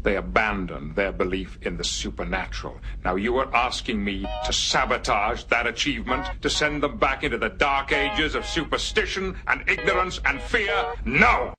they abandoned their belief in the supernatural. Now, you are asking me to sabotage that achievement, to send them back into the dark ages of superstition and ignorance and fear? No!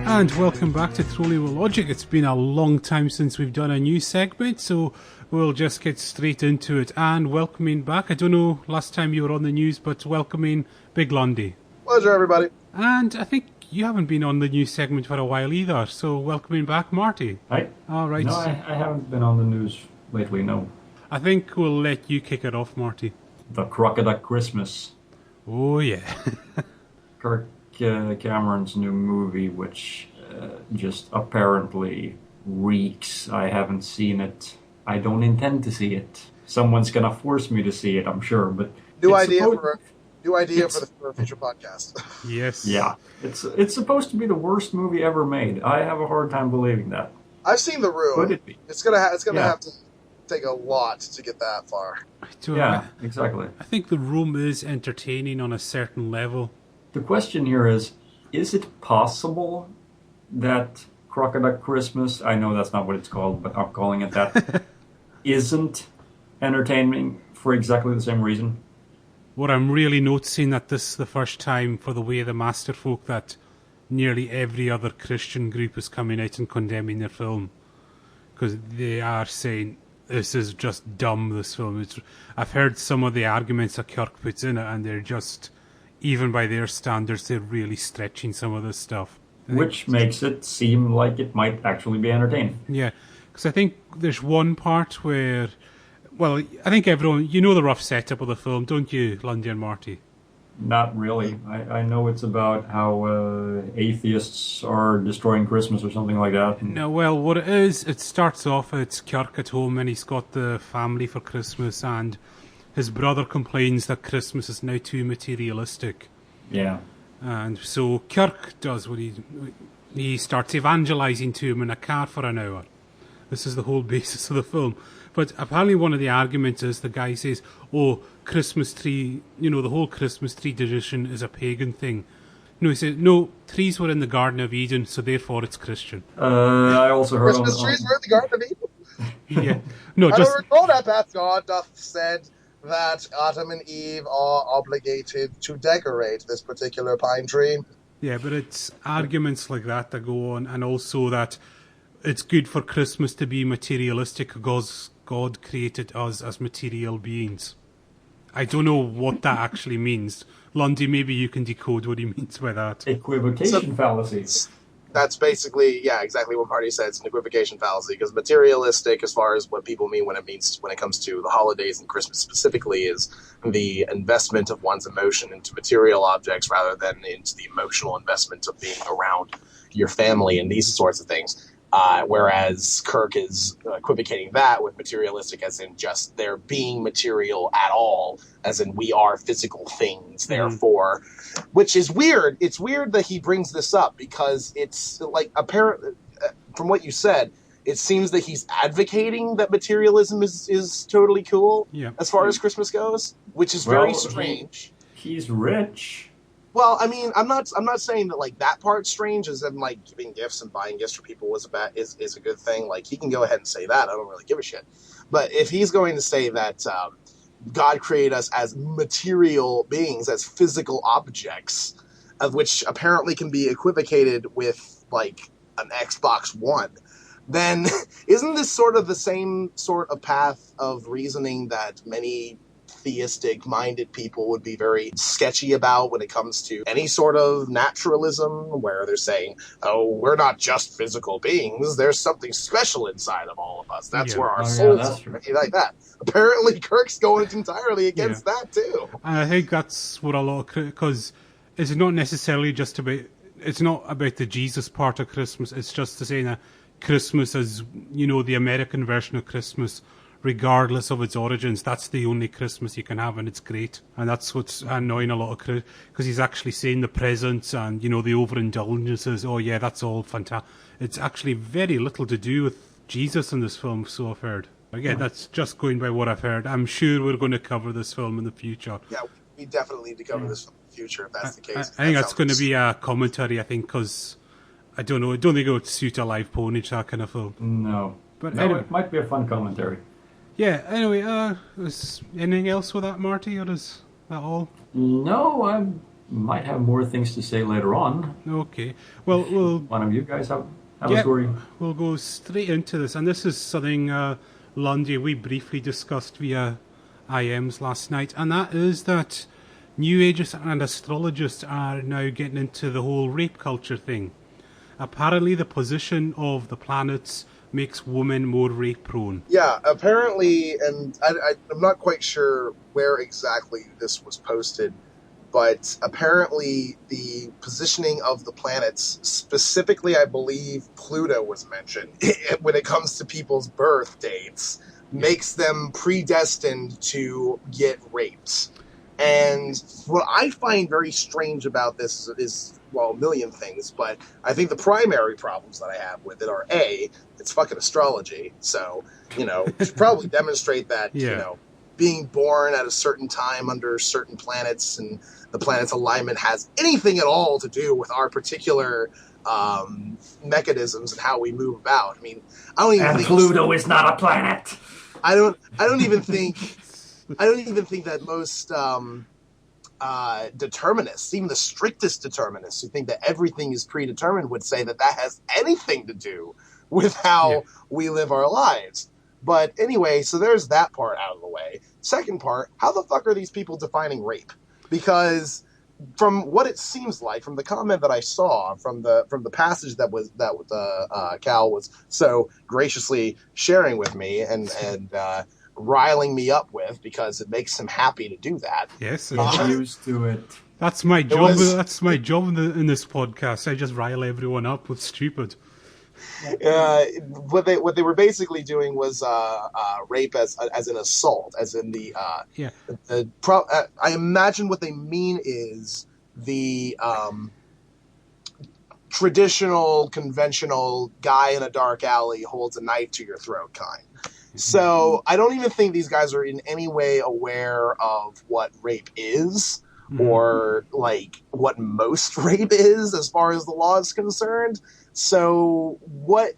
And welcome back to Trolling with Logic. It's been a long time since we've done a new segment, so we'll just get straight into it. And welcoming back, I don't know last time you were on the news, but welcoming Big Lundy. Pleasure, everybody. And I think you haven't been on the news segment for a while either, so welcoming back Marty. Hi. All right. No, I haven't been on the news lately, no. I think we'll let you kick it off, Marty. The Crocodile Christmas. Oh, yeah. Kirk Cameron's new movie, which just apparently reeks. I haven't seen it. I don't intend to see it. Someone's gonna force me to see it, I'm sure. But new idea for the future podcast. Yes. Yeah, it's supposed to be the worst movie ever made. I have a hard time believing that. I've seen The Room. Could it be? It's gonna have to take a lot to get that far. Yeah, exactly. I think The Room is entertaining on a certain level. The question here is it possible that Crocodile Christmas, I know that's not what it's called, but I'm calling it that, isn't entertaining for exactly the same reason? What I'm really noticing that this is the first time for the Way of the Masterfolk that nearly every other Christian group is coming out and condemning their film. Because they are saying, this is just dumb, this film. I've heard some of the arguments that Kirk puts in it, and they're just... even by their standards, they're really stretching some of this stuff. Which makes it seem like it might actually be entertaining. Yeah, because I think there's one part where... well, I think everyone... you know the rough setup of the film, don't you, Lundy and Marty? Not really. I know it's about how atheists are destroying Christmas or something like that. No, well, what it is, it starts off, it's Kirk at home, and he's got the family for Christmas, and... his brother complains that Christmas is now too materialistic. Yeah. And so Kirk does what he starts evangelizing to him in a car for an hour. This is the whole basis of the film. But apparently one of the arguments is the guy says, oh, Christmas tree, the whole Christmas tree tradition is a pagan thing. No, he says, no, trees were in the Garden of Eden, so therefore it's Christian. I also heard... Christmas trees were in the Garden of Eden? Yeah. No, I don't recall that God doth said... that Adam and Eve are obligated to decorate this particular pine tree. Yeah, but it's arguments like that go on, and also that it's good for Christmas to be materialistic because God created us as material beings. I don't know what that actually means. Lundy, maybe you can decode what he means by that. Equivocation fallacy. That's basically, exactly what Marty said. It's an equivocation fallacy, because materialistic, as far as what people mean when it comes to the holidays and Christmas specifically, is the investment of one's emotion into material objects rather than into the emotional investment of being around your family and these sorts of things. Whereas Kirk is equivocating that with materialistic as in just there being material at all, as in we are physical things, therefore, which is weird. It's weird that he brings this up because it's like apparent from what you said, it seems that he's advocating that materialism is totally cool as far as Christmas goes, which is very strange. He's rich. Well, I mean, I'm not saying that like that part's strange, as in like giving gifts and buying gifts for people is a good thing. Like he can go ahead and say that. I don't really give a shit. But if he's going to say that God created us as material beings, as physical objects, of which apparently can be equivocated with like an Xbox One, then isn't this sort of the same sort of path of reasoning that many theistic-minded people would be very sketchy about when it comes to any sort of naturalism, where they're saying, oh, we're not just physical beings, there's something special inside of all of us. That's where our souls are. Like that. Apparently, Kirk's going entirely against that, too. And I think that's what a lot of... because it's not necessarily just about... it's not about the Jesus part of Christmas, it's just to say that Christmas is, the American version of Christmas, regardless of its origins. That's the only Christmas you can have, and it's great. And that's what's annoying a lot of because he's actually saying the presents and, you know, the overindulgences. Oh yeah, that's all fantastic. It's actually very little to do with Jesus in this film, so I've heard. Again, that's just going by what I've heard. I'm sure we're going to cover this film in the future. Yeah, we definitely need to cover this film in the future if that's the case. I think that's going to be a commentary, I think, because I don't know. I don't think it would suit a live pony, that kind of film. No. But no, anyway, it might be a fun commentary. Yeah, anyway, is anything else with that, Marty, or is that all? No, I might have more things to say later on. Okay. Well, we'll... One of you guys have a story? We'll go straight into this, and this is something, Lundy, we briefly discussed via IMs last night, and that is that New Agers and astrologists are now getting into the whole rape culture thing. Apparently the position of the planets makes women more rape prone. Yeah, apparently, and I'm not quite sure where exactly this was posted, but apparently the positioning of the planets, specifically I believe Pluto was mentioned, when it comes to people's birth dates, makes them predestined to get raped. And what I find very strange about this is, well, a million things, but I think the primary problems that I have with it are, A, it's fucking astrology. So, you know, you should probably demonstrate that, you know, being born at a certain time under certain planets and the planet's alignment has anything at all to do with our particular mechanisms and how we move about. I mean, I don't even think Pluto is not a planet. I don't even think that most determinists, even the strictest determinists who think that everything is predetermined, would say that has anything to do with how we live our lives. But anyway, so there's that part out of the way. Second part, how the fuck are these people defining rape? Because from what it seems like, from the comment that I saw, from the passage that Cal was so graciously sharing with me and riling me up with, because it makes him happy to do that. Yes, I'm used to it. That's my job. That's my job in this podcast. I just rile everyone up with stupid. What they were basically doing was rape as an assault, as in the I imagine what they mean is the traditional, conventional guy in a dark alley holds a knife to your throat kind. So I don't even think these guys are in any way aware of what rape is, or like what most rape is as far as the law is concerned. So what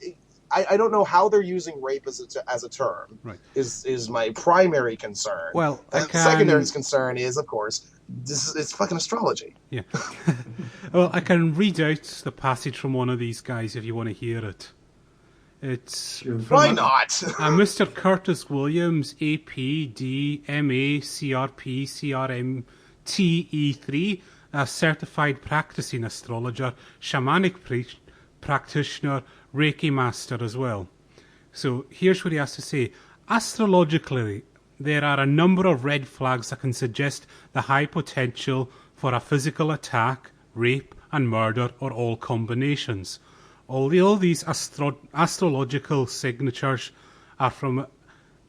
I don't know how they're using rape as a term. Right. Is my primary concern. Well, and secondary concern is, of course, it's fucking astrology. Yeah. Well, I can read out the passage from one of these guys if you want to hear it. It's why not? Mr. Curtis Williams, APD, MA, CRP, CRM, TE3, a certified practicing astrologer, shamanic practitioner, Reiki master as well. So here's what he has to say. Astrologically, there are a number of red flags that can suggest the high potential for a physical attack, rape, and murder, or all combinations. Although these astrological signatures are from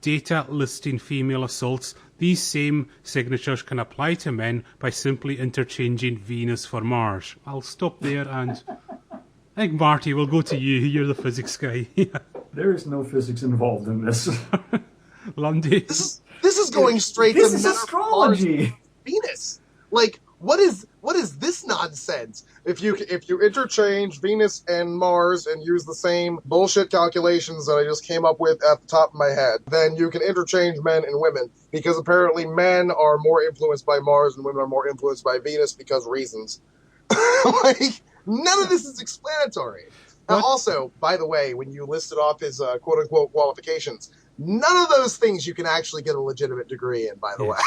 data listing female assaults, these same signatures can apply to men by simply interchanging Venus for Mars. I'll stop there, and I think, Marty, we'll go to you. You're the physics guy. There is no physics involved in this. Lundy. This is going straight this to is astrology. Venus. Like, what is this nonsense? If you interchange Venus and Mars and use the same bullshit calculations that I just came up with at the top of my head, then you can interchange men and women, because apparently men are more influenced by Mars and women are more influenced by Venus because reasons. Like, none of this is explanatory. Now, also, by the way, when you listed off his quote-unquote qualifications, none of those things you can actually get a legitimate degree in, by the way.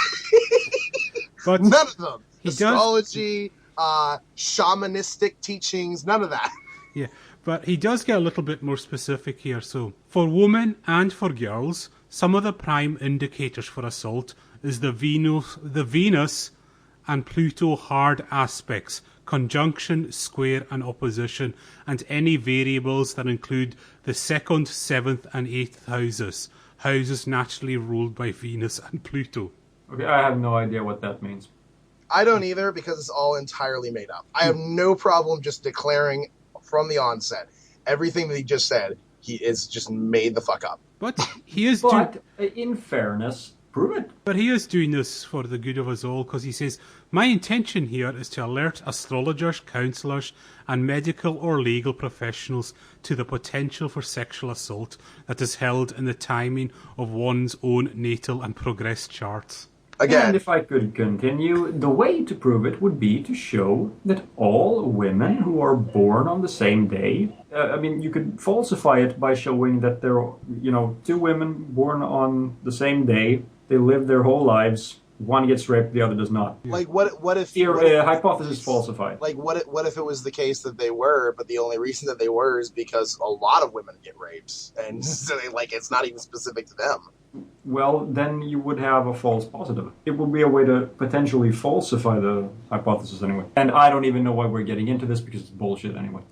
But none of them. Astrology, shamanistic teachings, none of that. Yeah, but he does get a little bit more specific here. So, for women and for girls, some of the prime indicators for assault is the Venus and Pluto hard aspects, conjunction, square, and opposition, and any variables that include the 2nd, 7th, and 8th houses. houses naturally ruled by Venus and Pluto. Okay, I have no idea what that means. I don't either, because it's all entirely made up. I have no problem just declaring from the onset everything that he just said. He is just made the fuck up. But he is in fairness, prove it. But he is doing this for the good of us all, because he says, my intention here is to alert astrologers, counsellors, and medical or legal professionals to the potential for sexual assault that is held in the timing of one's own natal and progress charts. Again, And if I could continue, the way to prove it would be to show that all women who are born on the same day, you could falsify it by showing that there are, two women born on the same day, they live their whole lives, one gets raped, the other does not. like what if hypothesis falsified. Like what if it was the case that they were, but the only reason that they were is because a lot of women get raped, and so it's not even specific to them. Well, then you would have a false positive. It would be a way to potentially falsify the hypothesis anyway. And I don't even know why we're getting into this, because it's bullshit anyway.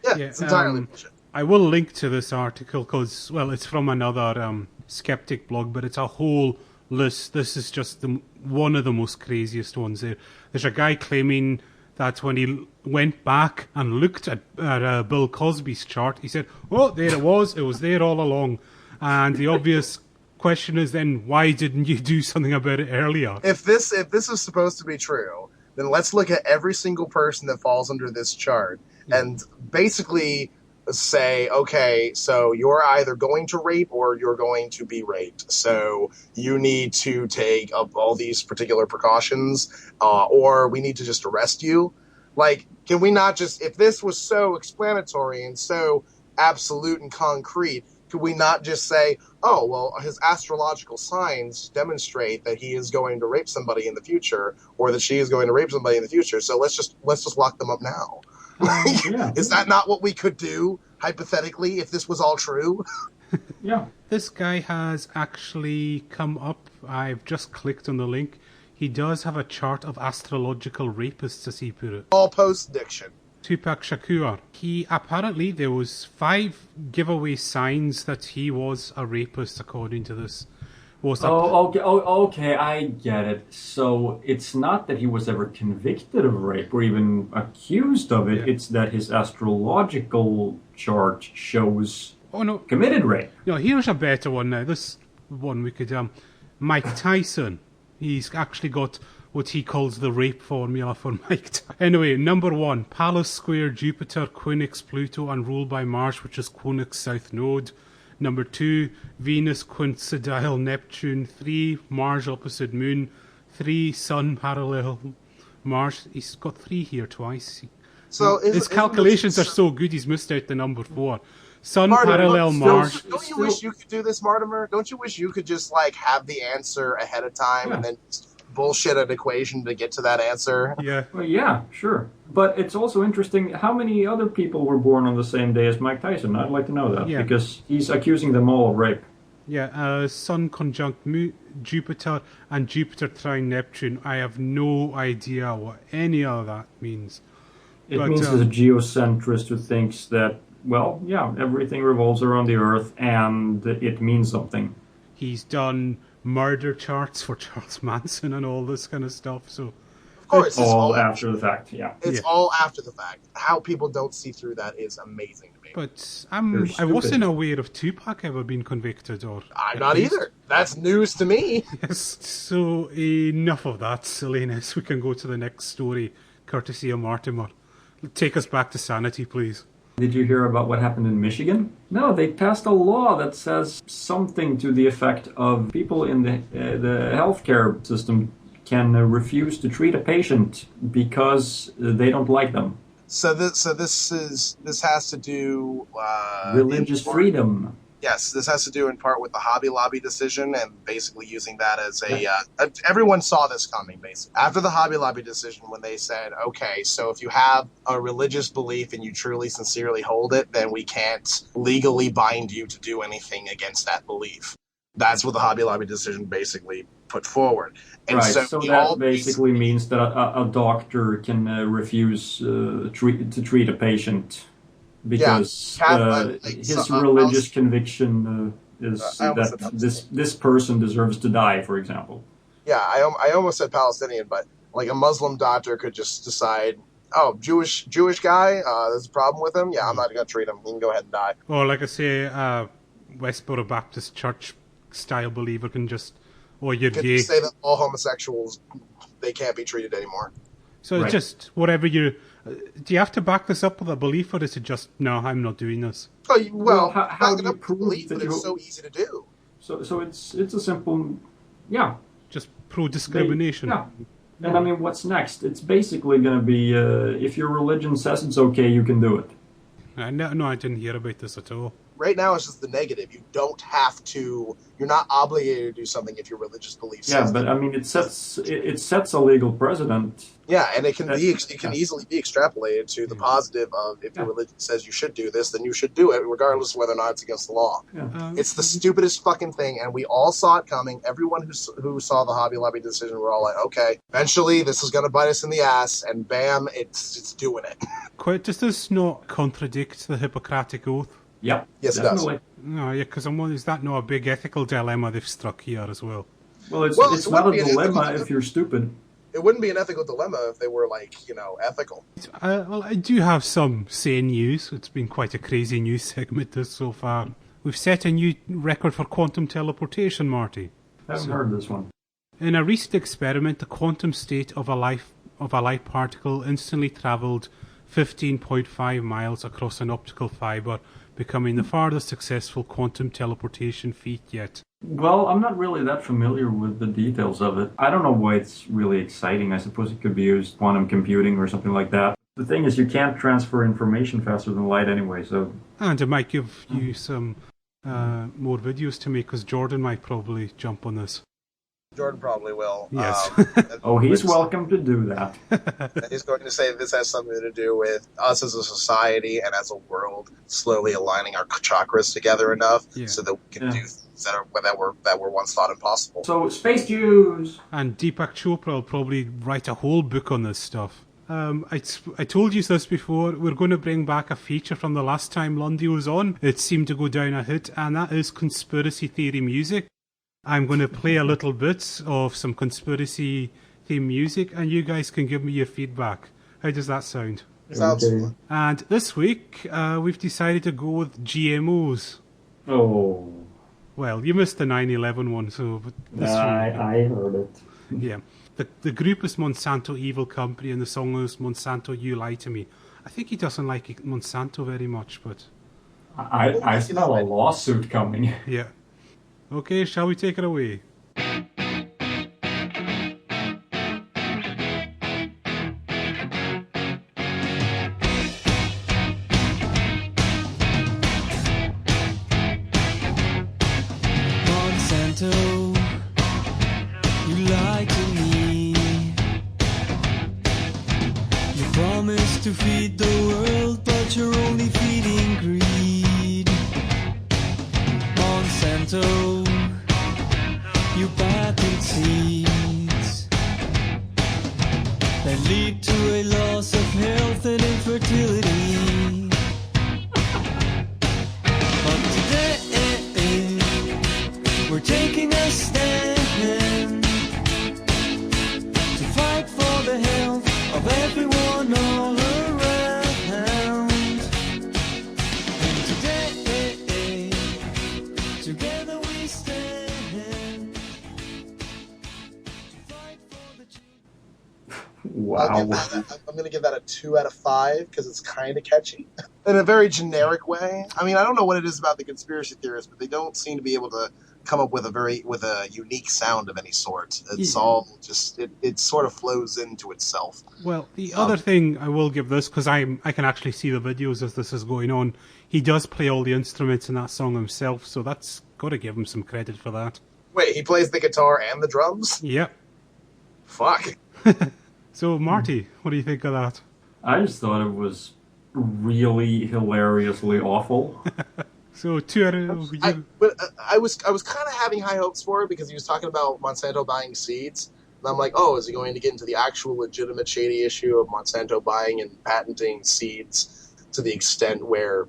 Yeah, it's entirely bullshit. I will link to this article because, well, it's from another skeptic blog, but it's a whole list. This is just one of the most craziest ones there. There's a guy claiming that when he went back and looked at Bill Cosby's chart, he said, oh, there it was there all along. And the obvious question is then, why didn't you do something about it earlier? If this is supposed to be true, then let's look at every single person that falls under this chart and basically say, okay, so you're either going to rape or you're going to be raped. So you need to take up all these particular precautions, or we need to just arrest you. Like, can we not just, if this was so explanatory and so absolute and concrete, could we not just say, oh, well, his astrological signs demonstrate that he is going to rape somebody in the future, or that she is going to rape somebody in the future, so let's just lock them up now. Yeah. Is that not what we could do, hypothetically, if this was all true? Yeah. This guy has actually come up. I've just clicked on the link. He does have a chart of astrological rapists, as he put it. All post-diction. Tupac Shakur. There was 5 giveaway signs that he was a rapist, according to this. Okay, I get it. So it's not that he was ever convicted of rape or even accused of it. Yeah. It's that his astrological chart shows committed rape. No, here's a better one now. This one we could Mike Tyson. He's actually got what he calls the rape formula for Mike Tyson. Anyway, number 1, Pallas Square Jupiter, Quinix Pluto, and ruled by Mars, which is Quinix South Node. Number 2, Venus coincidile Neptune. 3, Mars opposite Moon. 3, Sun parallel Mars. He's got 3 here twice. So his calculations are so good he's missed out the number 4. Sun Martimer, parallel Mars. Don't you wish you could do this, Martimer? Don't you wish you could just have the answer ahead of time and then bullshit an equation to get to that answer? Yeah. Well, yeah, sure. But it's also interesting, how many other people were born on the same day as Mike Tyson? I'd like to know that, because he's accusing them all of rape. Yeah, Sun conjunct Jupiter and Jupiter trine Neptune. I have no idea what any of that means. It means there's a geocentrist who thinks that, well, yeah, everything revolves around the Earth and it means something. He's done murder charts for Charles Manson and all this kind of stuff, so... Of course, it's all after the fact, yeah. It's all after the fact. How people don't see through that is amazing to me. But I wasn't aware of Tupac ever being convicted, or... I'm not either. That's news to me. Yes, so enough of that silliness. We can go to the next story, courtesy of Mortimer. Take us back to sanity, please. Did you hear about what happened in Michigan? No, they passed a law that says something to the effect of people in the healthcare system can refuse to treat a patient because they don't like them. So this has to do religious freedom. Yes, this has to do in part with the Hobby Lobby decision and basically using that as everyone saw this coming, basically. After the Hobby Lobby decision, when they said, okay, so if you have a religious belief and you truly, sincerely hold it, then we can't legally bind you to do anything against that belief. That's what the Hobby Lobby decision basically put forward. And right, so that basically means that a doctor can refuse to treat a patient because his religious conviction is I almost that said this person deserves to die, for example. Yeah, I almost said Palestinian, but like a Muslim doctor could just decide, oh, Jewish guy, there's a problem with him. Yeah, I'm not going to treat him. He can go ahead and die. Or like I say, Westboro Baptist Church style believer can just, or you're Could gay. just say that all homosexuals, they can't be treated anymore. So Right. it's just whatever you. Do you have to back this up with a belief, or is it just no? I'm not doing this. Oh, well, how back do it you up with prove belief, that but you? it's so easy to do. So it's a simple, yeah. Just pro discrimination. Yeah. And I mean, what's next? It's basically going to be if your religion says it's okay, you can do it. No, I didn't hear about this at all. Right now, it's just the negative. You don't have to. You're not obligated to do something if your religious belief Yeah, says but that. I mean, it sets a legal precedent. Yeah, and it can That- be it can yeah. easily be extrapolated to the Yeah. positive of if your Yeah. religion says you should do this, then you should do it, regardless of whether or not it's against the law. Yeah. It's the stupidest fucking thing, and we all saw it coming. Everyone who saw the Hobby Lobby decision were all like, okay, eventually this is going to bite us in the ass, and bam, it's doing it. Does this not contradict the Hippocratic Oath? Yep. Yes, it does. definitely. No, yeah, because I'm wondering, is that not a big ethical dilemma they've struck here as well? Well, it's Well, it's it not a wouldn't be an dilemma ethical if you're stupid. It wouldn't be an ethical dilemma if they were like, ethical. Well, I do have some sane news. It's been quite a crazy news segment this so far. We've set a new record for quantum teleportation, Marty. Haven't heard this one. In a recent experiment, the quantum state of a light particle instantly travelled 15.5 miles across an optical fibre, becoming the farthest successful quantum teleportation feat yet. Well, I'm not really that familiar with the details of it. I don't know why it's really exciting. I suppose it could be used quantum computing or something like that. The thing is, you can't transfer information faster than light anyway, so... And it might give you some more videos to make, because Jordan might probably jump on this. Jordan probably will. Yes. Oh, he's welcome to do that. And he's going to say this has something to do with us as a society and as a world slowly aligning our chakras together enough so that we can Yeah. do things that were once thought impossible. So, Space Jews! And Deepak Chopra will probably write a whole book on this stuff. I told you this before. We're going to bring back a feature from the last time Lundy was on. It seemed to go down a hit, and that is conspiracy theory music. I'm going to play a little bit of some conspiracy theme music, and you guys can give me your feedback. How does that sound? Sounds Okay. And this week, we've decided to go with GMOs. Oh, Well, you missed the 9/11 one, so but this one, I heard it. yeah. The group is Monsanto Evil Company, and the song is Monsanto You Lie to Me. I think he doesn't like Monsanto very much, but I smell a lawsuit coming. yeah. Okay, shall we take it away? Monsanto, you lied to me. You promised to feed the world, but you're only feeding greed. Monsanto, you patent seeds that lead to a loss of health and infertility. But today, we're taking a stand to fight for the health of everyone all around. And today, together we stand to fight for the Wow. I'm going to give that a 2 out of 5 because it's kind of catchy in a very generic way. I mean, I don't know what it is about the conspiracy theorists, but they don't seem to be able to come up with a unique sound of any sort. It's all just it sort of flows into itself. Well, the other thing I will give this, because I can actually see the videos as this is going on, he does play all the instruments in that song himself, so that's got to give him some credit for that. Wait, he plays the guitar and the drums? Yep. Fuck. So, Marty, what do you think of that? I just thought it was really hilariously awful. So, 2 out of... I was kind of having high hopes for it because he was talking about Monsanto buying seeds. And I'm like, oh, is he going to get into the actual legitimate shady issue of Monsanto buying and patenting seeds to the extent where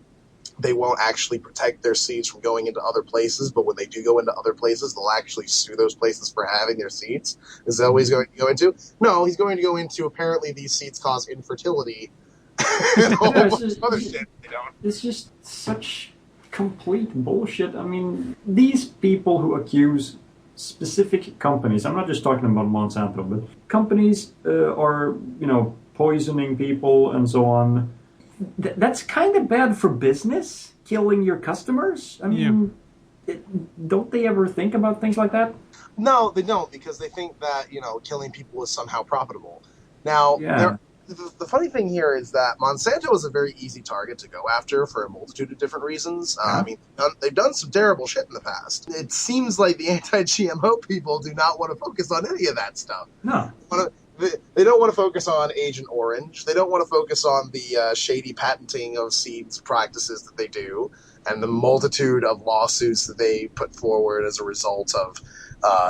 they won't actually protect their seeds from going into other places, but when they do go into other places, they'll actually sue those places for having their seeds. Is that what he's going to go into? No, he's going to go into apparently these seeds cause infertility and a whole bunch of other shit. They don't. It's just such complete bullshit. I mean, these people who accuse specific companies, I'm not just talking about Monsanto, but companies are, poisoning people and so on. That's kind of bad for business, killing your customers. I mean, don't they ever think about things like that? No, they don't, because they think that, killing people is somehow profitable. Now, the funny thing here is that Monsanto is a very easy target to go after for a multitude of different reasons. I mean, they've done some terrible shit in the past. It seems like the anti-GMO people do not want to focus on any of that stuff. No. They don't want to focus on Agent Orange. They don't want to focus on the shady patenting of seeds practices that they do, and the multitude of lawsuits that they put forward as a result of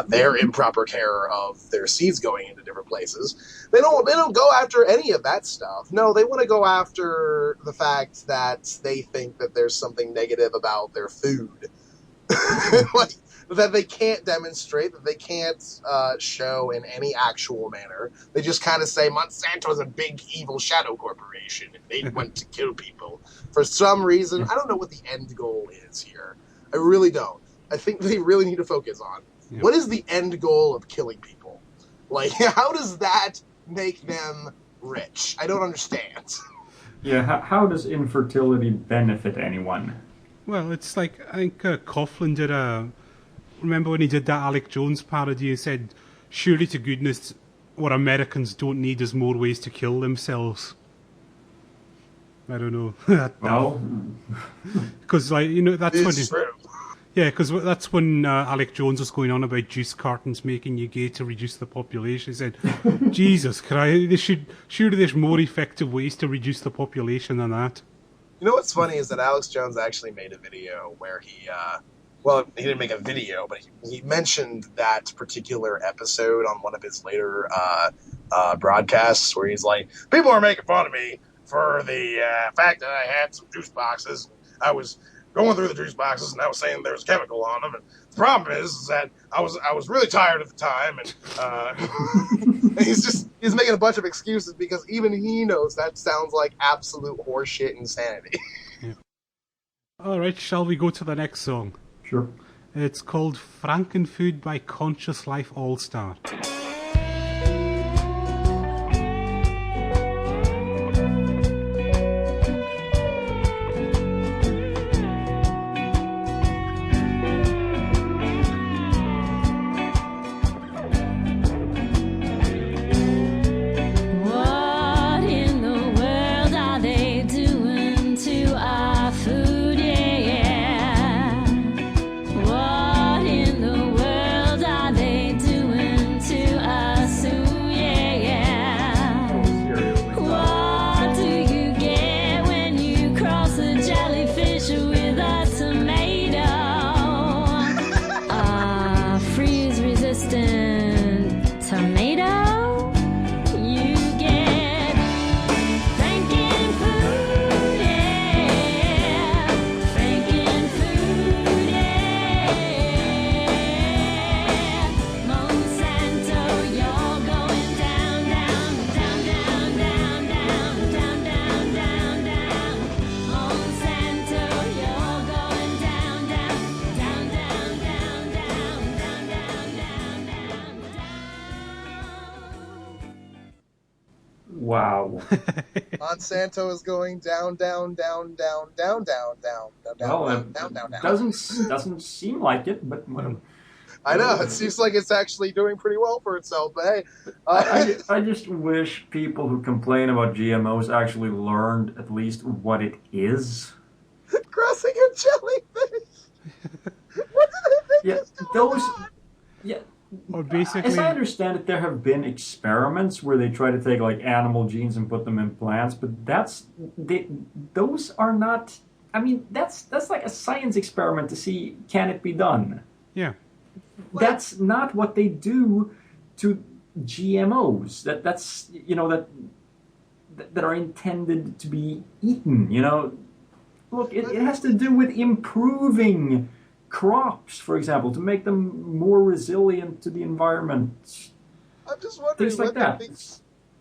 their improper care of their seeds going into different places. They don't go after any of that stuff. No, they want to go after the fact that they think that there's something negative about their food. Like, that they can't demonstrate, that they can't show in any actual manner. They just kind of say Monsanto is a big evil shadow corporation and they want to kill people. For some reason, I don't know what the end goal is here. I really don't. I think they really need to focus on what is the end goal of killing people? Like, how does that make them rich? I don't understand. Yeah, how does infertility benefit anyone? Well, it's like, I think Coughlin did remember when he did that Alec Jones parody, he said, surely to goodness, what Americans don't need is more ways to kill themselves. I don't know. Well, because, that's when... It's true. Yeah, because that's when Alec Jones was going on about juice cartons making you gay to reduce the population. He said, Jesus Christ, surely there's more effective ways to reduce the population than that. You know what's funny is that Alex Jones actually made a video where he didn't make a video, but he mentioned that particular episode on one of his later broadcasts where he's like, people are making fun of me for the fact that I had some juice boxes. I was going through the juice boxes and I was saying there was chemical on them. And the problem is that I was really tired at the time. And he's making a bunch of excuses because even he knows that sounds like absolute horseshit insanity. Yeah. All right, shall we go to the next song? sure. It's called Frankenfood by Conscious Life All-Star. Wow. Monsanto is going down, down, down, down, down, down, down, down, Well, down, down, down, down. Doesn't seem like it, but whatever. I know, it seems like it's actually doing pretty well for itself, but hey. I just wish people who complain about GMOs actually learned at least what it is. Crossing a jellyfish! What do they think is going on? Yeah. Or basically, As I understand it, there have been experiments where they try to take like animal genes and put them in plants, but those are not. I mean, that's like a science experiment to see can it be done. yeah. That's not what they do to GMOs. That are intended to be eaten. Look, it has to do with improving crops, for example, to make them more resilient to the environment. I'm just wondering Things like what that. they think.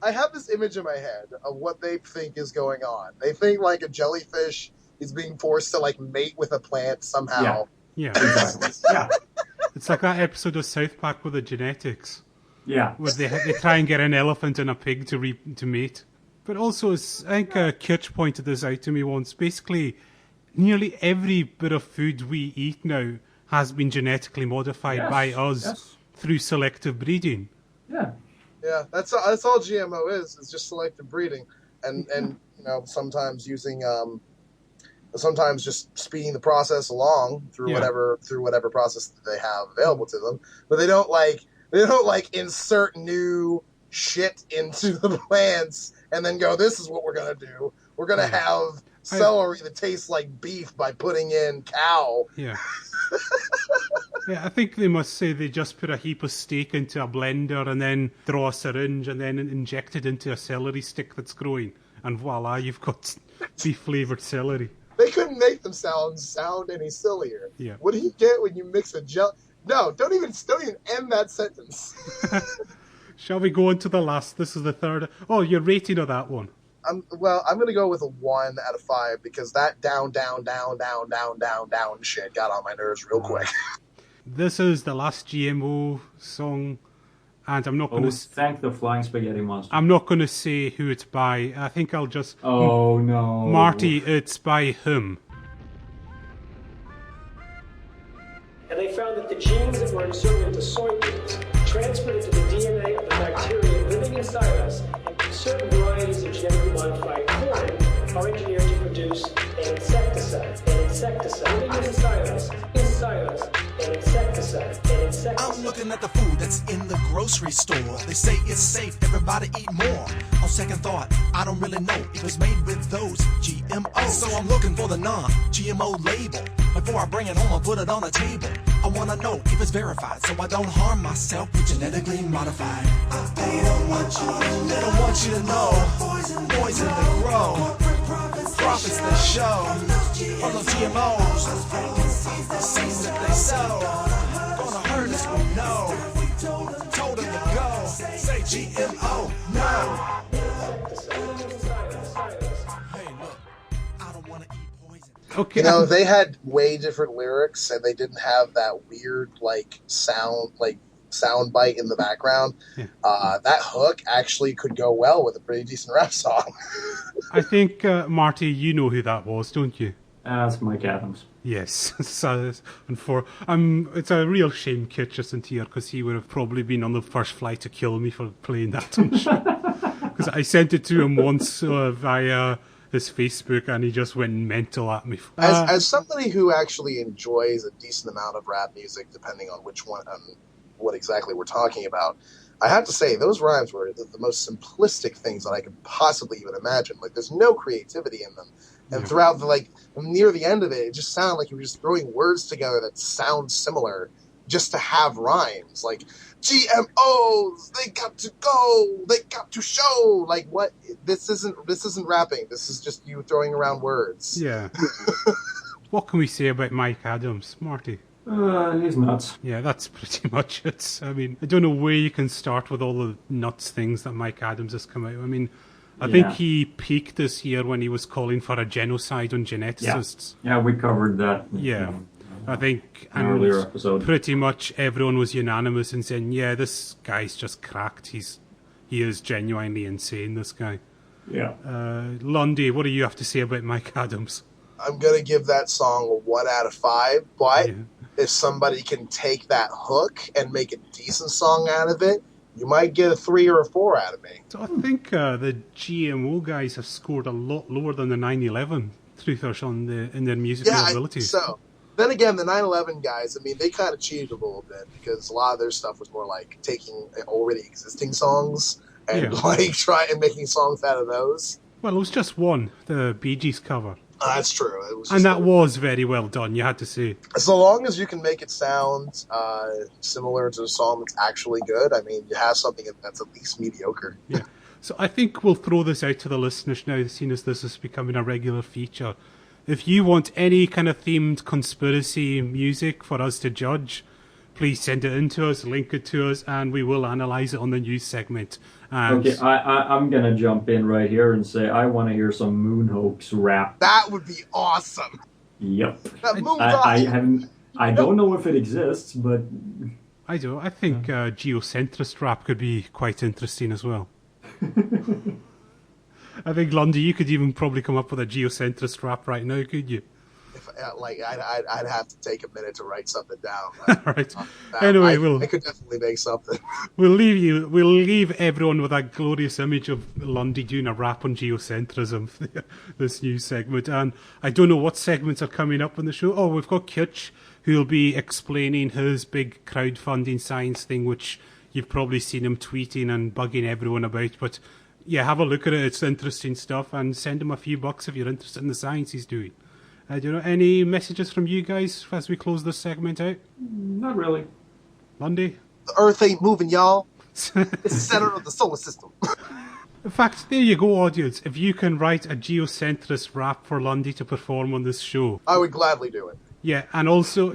I have this image in my head of what they think is going on. They think like a jellyfish is being forced to like mate with a plant somehow. Yeah. Exactly. Yeah. It's like that episode of South Park with the genetics, Yeah. where they try and get an elephant and a pig to mate. But also, I think Kirch pointed this out to me once. Basically, nearly every bit of food we eat now has been genetically modified Yes, by us yes. through selective breeding. Yeah. Yeah, that's all GMO is just selective breeding, and you know sometimes using sometimes just speeding the process along through Yeah. whatever process that they have available to them. But they don't like insert new shit into the plants and then go, this is what we're gonna do. We're gonna have celery that tastes like beef by putting in cow. Yeah. Yeah, I think they must say they just put a heap of steak into a blender and then draw a syringe and then inject it into a celery stick that's growing. And voila, you've got beef-flavoured celery. They couldn't make them sound any sillier. Yeah. What do you get when you mix a gel? No, don't even end that sentence. Shall we go on to the last? This is the third. Oh, your rating of that one. I'm going to go with a 1 out of 5 because that down shit got on my nerves real quick. This is the last GMO song, and I'm not going to. Thank the Flying Spaghetti Monster. I'm not going to say who it's by. I think I'll just. Oh no, Marty, it's by him. And they found that the genes that were inserted into soybeans transferred into the DNA of the bacteria living inside us, and certain varieties of genetically modified corn are engineered to produce an insecticide. An insecticide living inside us, an insecticide. I'm looking at the food that's in the grocery store. They say it's safe, everybody eat more. On second thought, I don't really know if it's made with those GMOs. So I'm looking for the non-GMO label. Before I bring it home, I put it on the table. I wanna know if it's verified, so I don't harm myself with genetically modified. They don't want you to know. Poison they grow. Profits they show. From those GMOs. Seeds that they sow. Gonna hurt us, we know. Told them to go. Say GMO, no. Hey, look, I don't wanna eat poison. Okay. You know, they had way different lyrics, and they didn't have that weird sound bite in the background. Yeah. That hook actually could go well with a pretty decent rap song. I think, Marty, you know who that was, don't you? That's Mike Adams. Yes. So, it's a real shame Kitch isn't here, because he would have probably been on the first flight to kill me for playing that. Because I sent it to him once via his Facebook, and he just went mental at me. As somebody who actually enjoys a decent amount of rap music, depending on which one, what exactly we're talking about, I have to say those rhymes were the most simplistic things that I could possibly even imagine. Like, there's no creativity in them, and throughout near the end of it, it just sounded like you were just throwing words together that sound similar, just to have rhymes. Like GMOs, they got to go, they got to show. Like, what? This isn't rapping. This is just you throwing around words. Yeah. What can we say about Mike Adams, Marty? He's nuts. Yeah, that's pretty much it. I mean, I don't know where you can start with all the nuts things that Mike Adams has come out. I mean, I think he peaked this year when he was calling for a genocide on geneticists. Yeah, we covered that. Yeah. I think an earlier episode. Pretty much everyone was unanimous in saying, yeah, this guy's just cracked. He is genuinely insane, this guy. Yeah. Lundy, what do you have to say about Mike Adams? I'm going to give that song a 1 out of 5, but if somebody can take that hook and make a decent song out of it, you might get a 3 or a 4 out of me. So I think the GMO guys have scored a lot lower than the 9/11 truthers in their musical abilities. So, then again, the 9/11 guys, I mean, they kind of cheated a little bit because a lot of their stuff was more like taking already existing songs and try and making songs out of those. Well, it was just one, the Bee Gees cover. That's true. It was and that was very well done, you had to say. So long as you can make it sound similar to a song that's actually good, I mean, you have something that's at least mediocre. Yeah. So I think we'll throw this out to the listeners now, seeing as this is becoming a regular feature. If you want any kind of themed conspiracy music for us to judge, please send it in to us, link it to us, and we will analyse it on the news segment. And Okay, I'm gonna jump in right here and say I want to hear some moon hoax rap. That would be awesome. Yep. That moon's I awesome. haven't. I don't know if it exists, but I think geocentrist rap could be quite interesting as well. I think, Lundy, you could even probably come up with a geocentrist rap right now, could you? If, I'd have to take a minute to write something down. Right. Anyway, I could definitely make something. We'll leave everyone with that glorious image of Lundy doing a rap on geocentrism for this new segment. And I don't know what segments are coming up on the show. Oh, we've got Kitch, who'll be explaining his big crowdfunding science thing, which you've probably seen him tweeting and bugging everyone about. But yeah, have a look at it. It's interesting stuff, and send him a few bucks if you're interested in the science he's doing. Do you know any messages from you guys as we close this segment out? not really. Lundy? The Earth ain't moving, y'all. It's the center of the solar system. In fact, there you go, audience. If you can write a geocentrist rap for Lundy to perform on this show. I would gladly do it. Yeah, and also,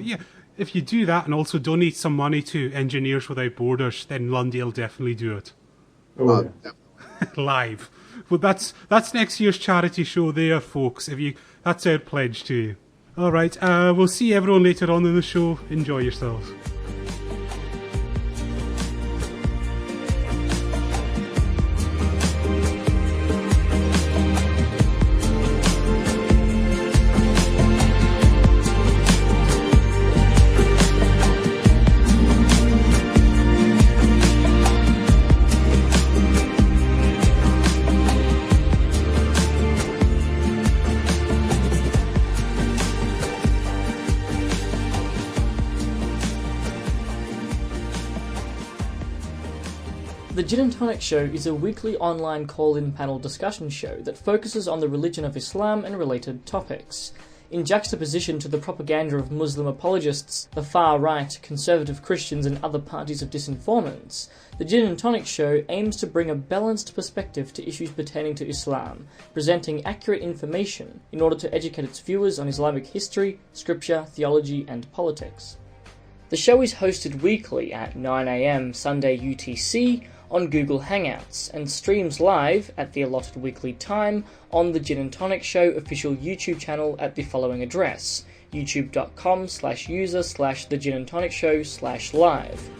if you do that and also donate some money to Engineers Without Borders, then Lundy will definitely do it. Oh, yeah. Definitely. Live. Well, that's next year's charity show there, folks. That's our pledge to you. All right, we'll see everyone later on in the show. Enjoy yourselves. The Gin and Tonic Show is a weekly online call-in panel discussion show that focuses on the religion of Islam and related topics. In juxtaposition to the propaganda of Muslim apologists, the far-right, conservative Christians and other parties of disinformants, the Gin and Tonic Show aims to bring a balanced perspective to issues pertaining to Islam, presenting accurate information in order to educate its viewers on Islamic history, scripture, theology and politics. The show is hosted weekly at 9 AM Sunday UTC on Google Hangouts and streams live at the allotted weekly time on the Gin and Tonic Show official YouTube channel at the following address: youtube.com/user/the Gin and Tonic Show/live.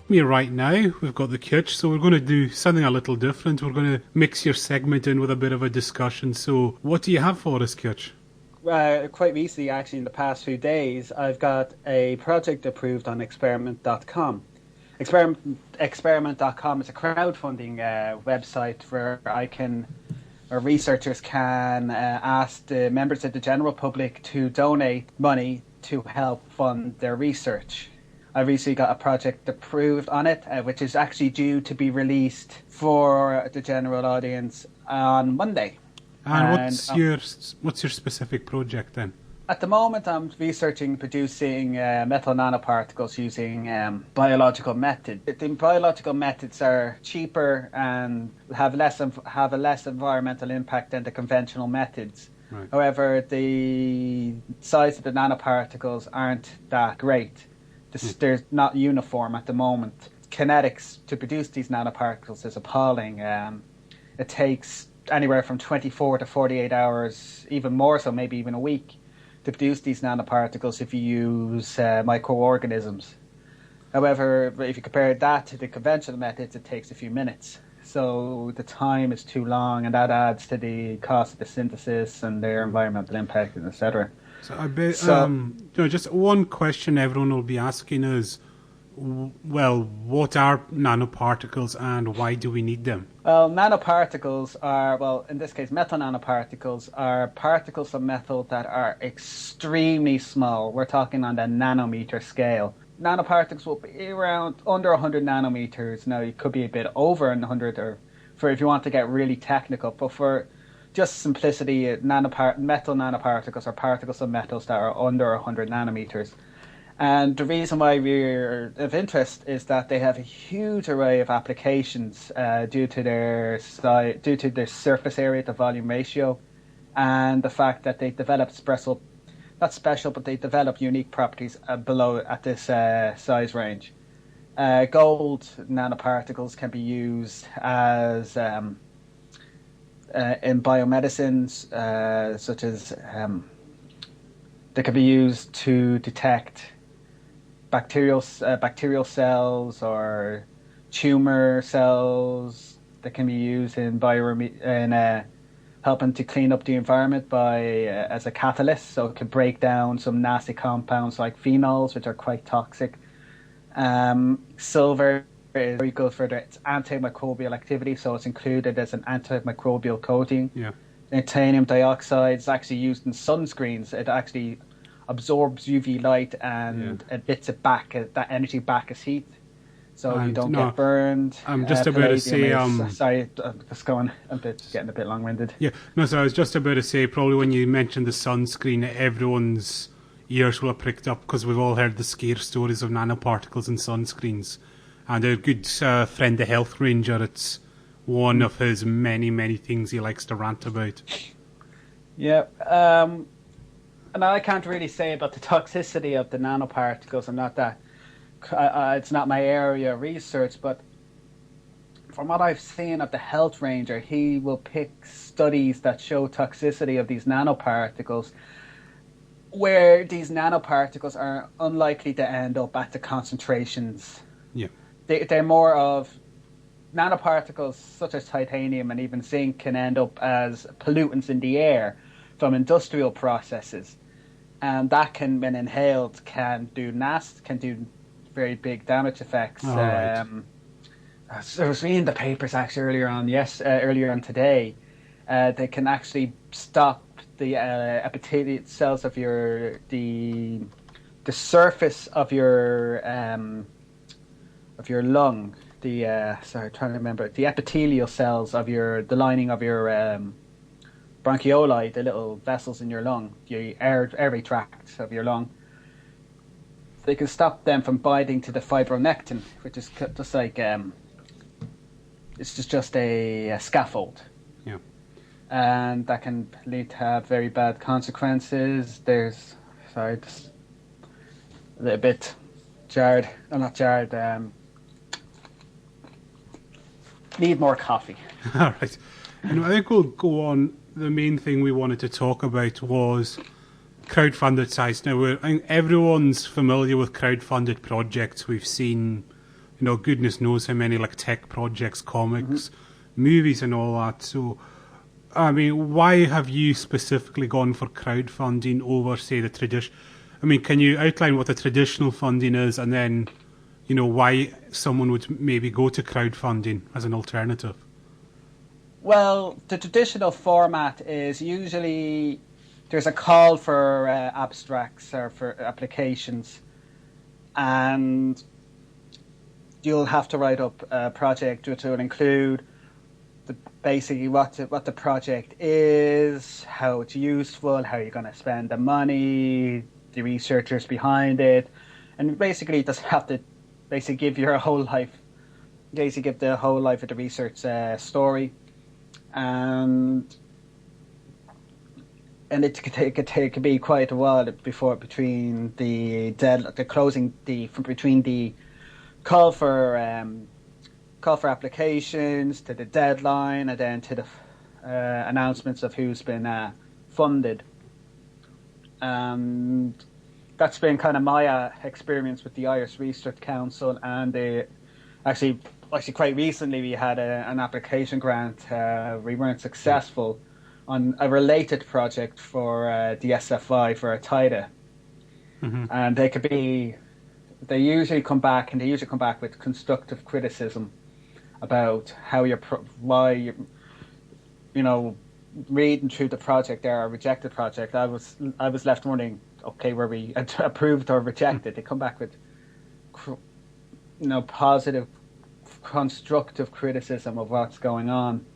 Me right now, we've got the kitsch, so we're going to do something a little different. We're going to mix your segment in with a bit of a discussion. So what do you have for us, kitsch? Quite recently, actually, in the past few days, I've got a project approved on experiment.com. Experiment.com is a crowdfunding website where researchers can ask the members of the general public to donate money to help fund their research. I recently got a project approved on it, which is actually due to be released for the general audience on Monday. And what's your specific project then? At the moment, I'm researching producing metal nanoparticles using biological methods. The biological methods are cheaper and have a less environmental impact than the conventional methods. Right. However, the size of the nanoparticles aren't that great. They're not uniform at the moment. Kinetics to produce these nanoparticles is appalling. It takes anywhere from 24 to 48 hours, even more so, maybe even a week, to produce these nanoparticles if you use microorganisms. However, if you compare that to the conventional methods, it takes a few minutes. So the time is too long, and that adds to the cost of the synthesis and their environmental impact, etc. So I bet, just one question everyone will be asking is, Well, what are nanoparticles and why do we need them? Well, nanoparticles are, well, in this case, metal nanoparticles are particles of metal that are extremely small. We're talking on the nanometer scale. Nanoparticles will be around under 100 nanometers. Now, it could be a bit over 100, or for if you want to get really technical. But for just simplicity, metal nanoparticles are particles of metals that are under 100 nanometers. And the reason why we're of interest is that they have a huge array of applications due to their size, due to their surface area to volume ratio, and the fact that they develop not special, but they develop unique properties below at this size range. Gold nanoparticles can be used as in biomedicines, such as they can be used to detect bacterial cells or tumor cells. That can be used in helping to clean up the environment as a catalyst, so it can break down some nasty compounds like phenols, which are quite toxic. Silver is very good for its antimicrobial activity, so it's included as an antimicrobial coating. Yeah. Titanium dioxide is actually used in sunscreens. It actually absorbs UV light and emits it back, that energy back as heat, so you don't get burned. I'm just about to say, sorry, I'm just getting a bit long-winded. Yeah, no, so I was just about to say, probably when you mentioned the sunscreen, everyone's ears will have pricked up because we've all heard the scare stories of nanoparticles in sunscreens. And our good friend, the Health Ranger, it's one of his many, many things he likes to rant about. Yeah, and I can't really say about the toxicity of the nanoparticles. I'm not that. It's not my area of research, but from what I've seen of the Health Ranger, he will pick studies that show toxicity of these nanoparticles, where these nanoparticles are unlikely to end up at the concentrations. Yeah, they're more of nanoparticles such as titanium and even zinc can end up as pollutants in the air from industrial processes, and that can, when inhaled, can do very big damage effects. Right. I was reading the papers actually earlier on today. They can actually stop the epithelial cells of the surface of your lung. Trying to remember, the epithelial cells of the lining of your bronchioli, the little vessels in your lung, the airway tract of your lung. They can stop them from binding to the fibronectin, which is just like it's just a scaffold. Yeah, and that can lead to have very bad consequences. Just a little bit jarred. I'm not jarred. Need more coffee. all right. I think we'll go on. The main thing we wanted to talk about was crowdfunded sites. Now, I think everyone's familiar with crowdfunded projects. We've seen, goodness knows how many like tech projects, comics, movies, and all that. So, I mean, why have you specifically gone for crowdfunding over, say, the tradition? I mean, can you outline what the traditional funding is, and then, why someone would maybe go to crowdfunding as an alternative? Well, the traditional format is usually there's a call for abstracts or for applications, and you'll have to write up a project which will include basically what the project is, how it's useful, how you're going to spend the money, the researchers behind it, and basically just have to basically give your whole life, basically give the whole life of the research story. And it could be quite a while between the call for applications to the deadline, and then to the announcements of who's been funded. And that's been kind of my experience with the Irish Research Council, and actually quite recently we had an application grant. We weren't successful on a related project for the SFI for a TIDA. And they could be they usually come back with constructive criticism about how why you reading through the project there, or rejected project. I was left wondering, okay, were we approved or rejected? They come back with positive, constructive criticism of what's going on.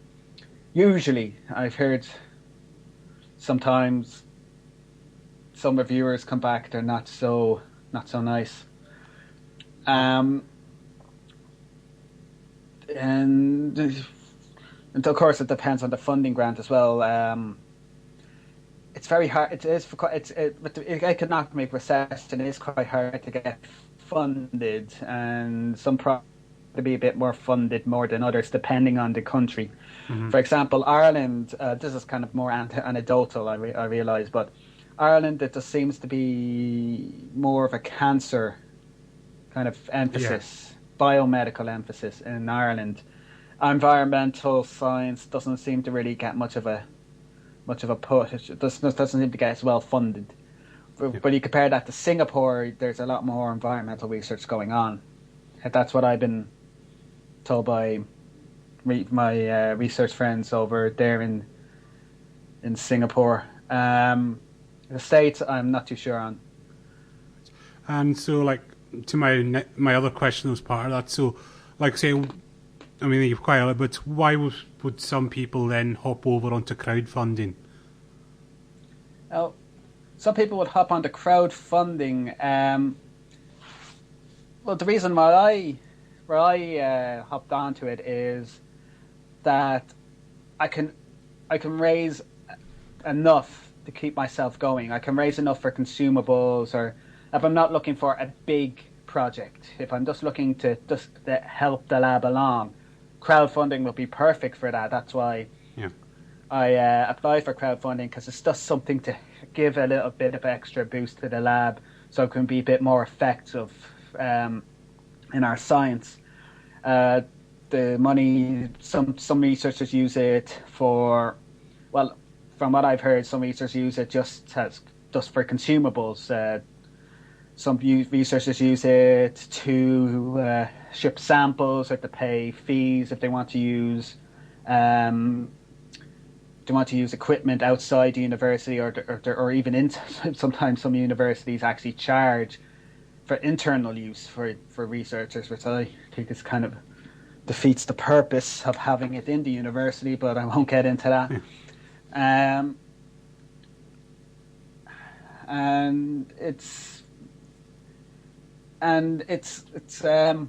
Usually, I've heard sometimes some reviewers come back, they're not so nice. And of course, it depends on the funding grant as well. It's very hard. With the economic recession, it is quite hard to get funded, and some to be a bit more funded more than others, depending on the country. Mm-hmm. For example, Ireland. This is kind of more anecdotal, I realise, but Ireland, it just seems to be more of a cancer kind of emphasis, biomedical emphasis in Ireland. Environmental science doesn't seem to really get much of a push. It doesn't seem to get as well funded. But you compare that to Singapore, there's a lot more environmental research going on. That's what I've been told by my research friends over there in Singapore. The States, I'm not too sure on. And so, like, to my other question was part of that. So, like, say, I mean, you've quite a lot, but why would some people then hop over onto crowdfunding? Well, some people would hop onto crowdfunding. Well, the reason why I hopped onto it is that I can raise enough to keep myself going. I can raise enough for consumables, or if I'm not looking for a big project, if I'm just looking to help the lab along, crowdfunding will be perfect for that. That's why I applied for crowdfunding, because it's just something to give a little bit of extra boost to the lab, so it can be a bit more effective in our science. The money, some researchers use it for, well, from what I've heard, some researchers use it just for consumables. Some researchers use it to ship samples, or to pay fees if they want to use equipment outside the university, or even in. Sometimes some universities actually charge for internal use for researchers, which I think is kind of defeats the purpose of having it in the university. But I won't get into that. And it's a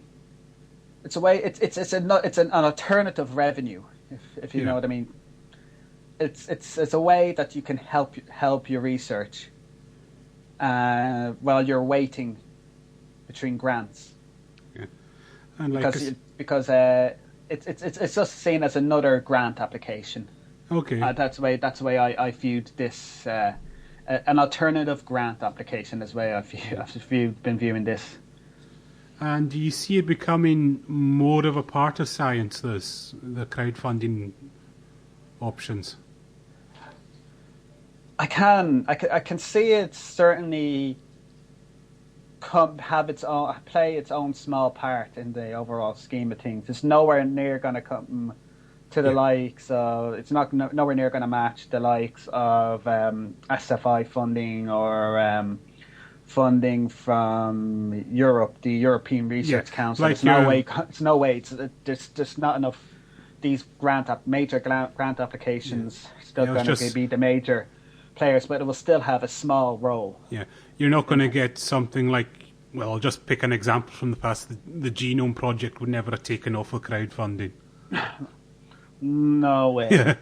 way. It's an alternative revenue, if you know what I mean. It's a way that you can help your research while you're waiting between grants. Yeah. And like because it's just seen as another grant application. Okay. That's the way I viewed this. An alternative grant application is the way I've been viewing this. And do you see it becoming more of a part of science, the crowdfunding options? I can see it certainly play its own small part in the overall scheme of things. It's nowhere near going to come to the likes of. It's nowhere near going to match the likes of SFI funding, or funding from Europe, the European Research Council. Like there's no way. There's just not enough. These major grant applications still going to be the major players, but it will still have a small role. Yeah, you're not going to get something like, well, I'll just pick an example from the past. The Genome Project would never have taken off of crowdfunding. No way. Yeah.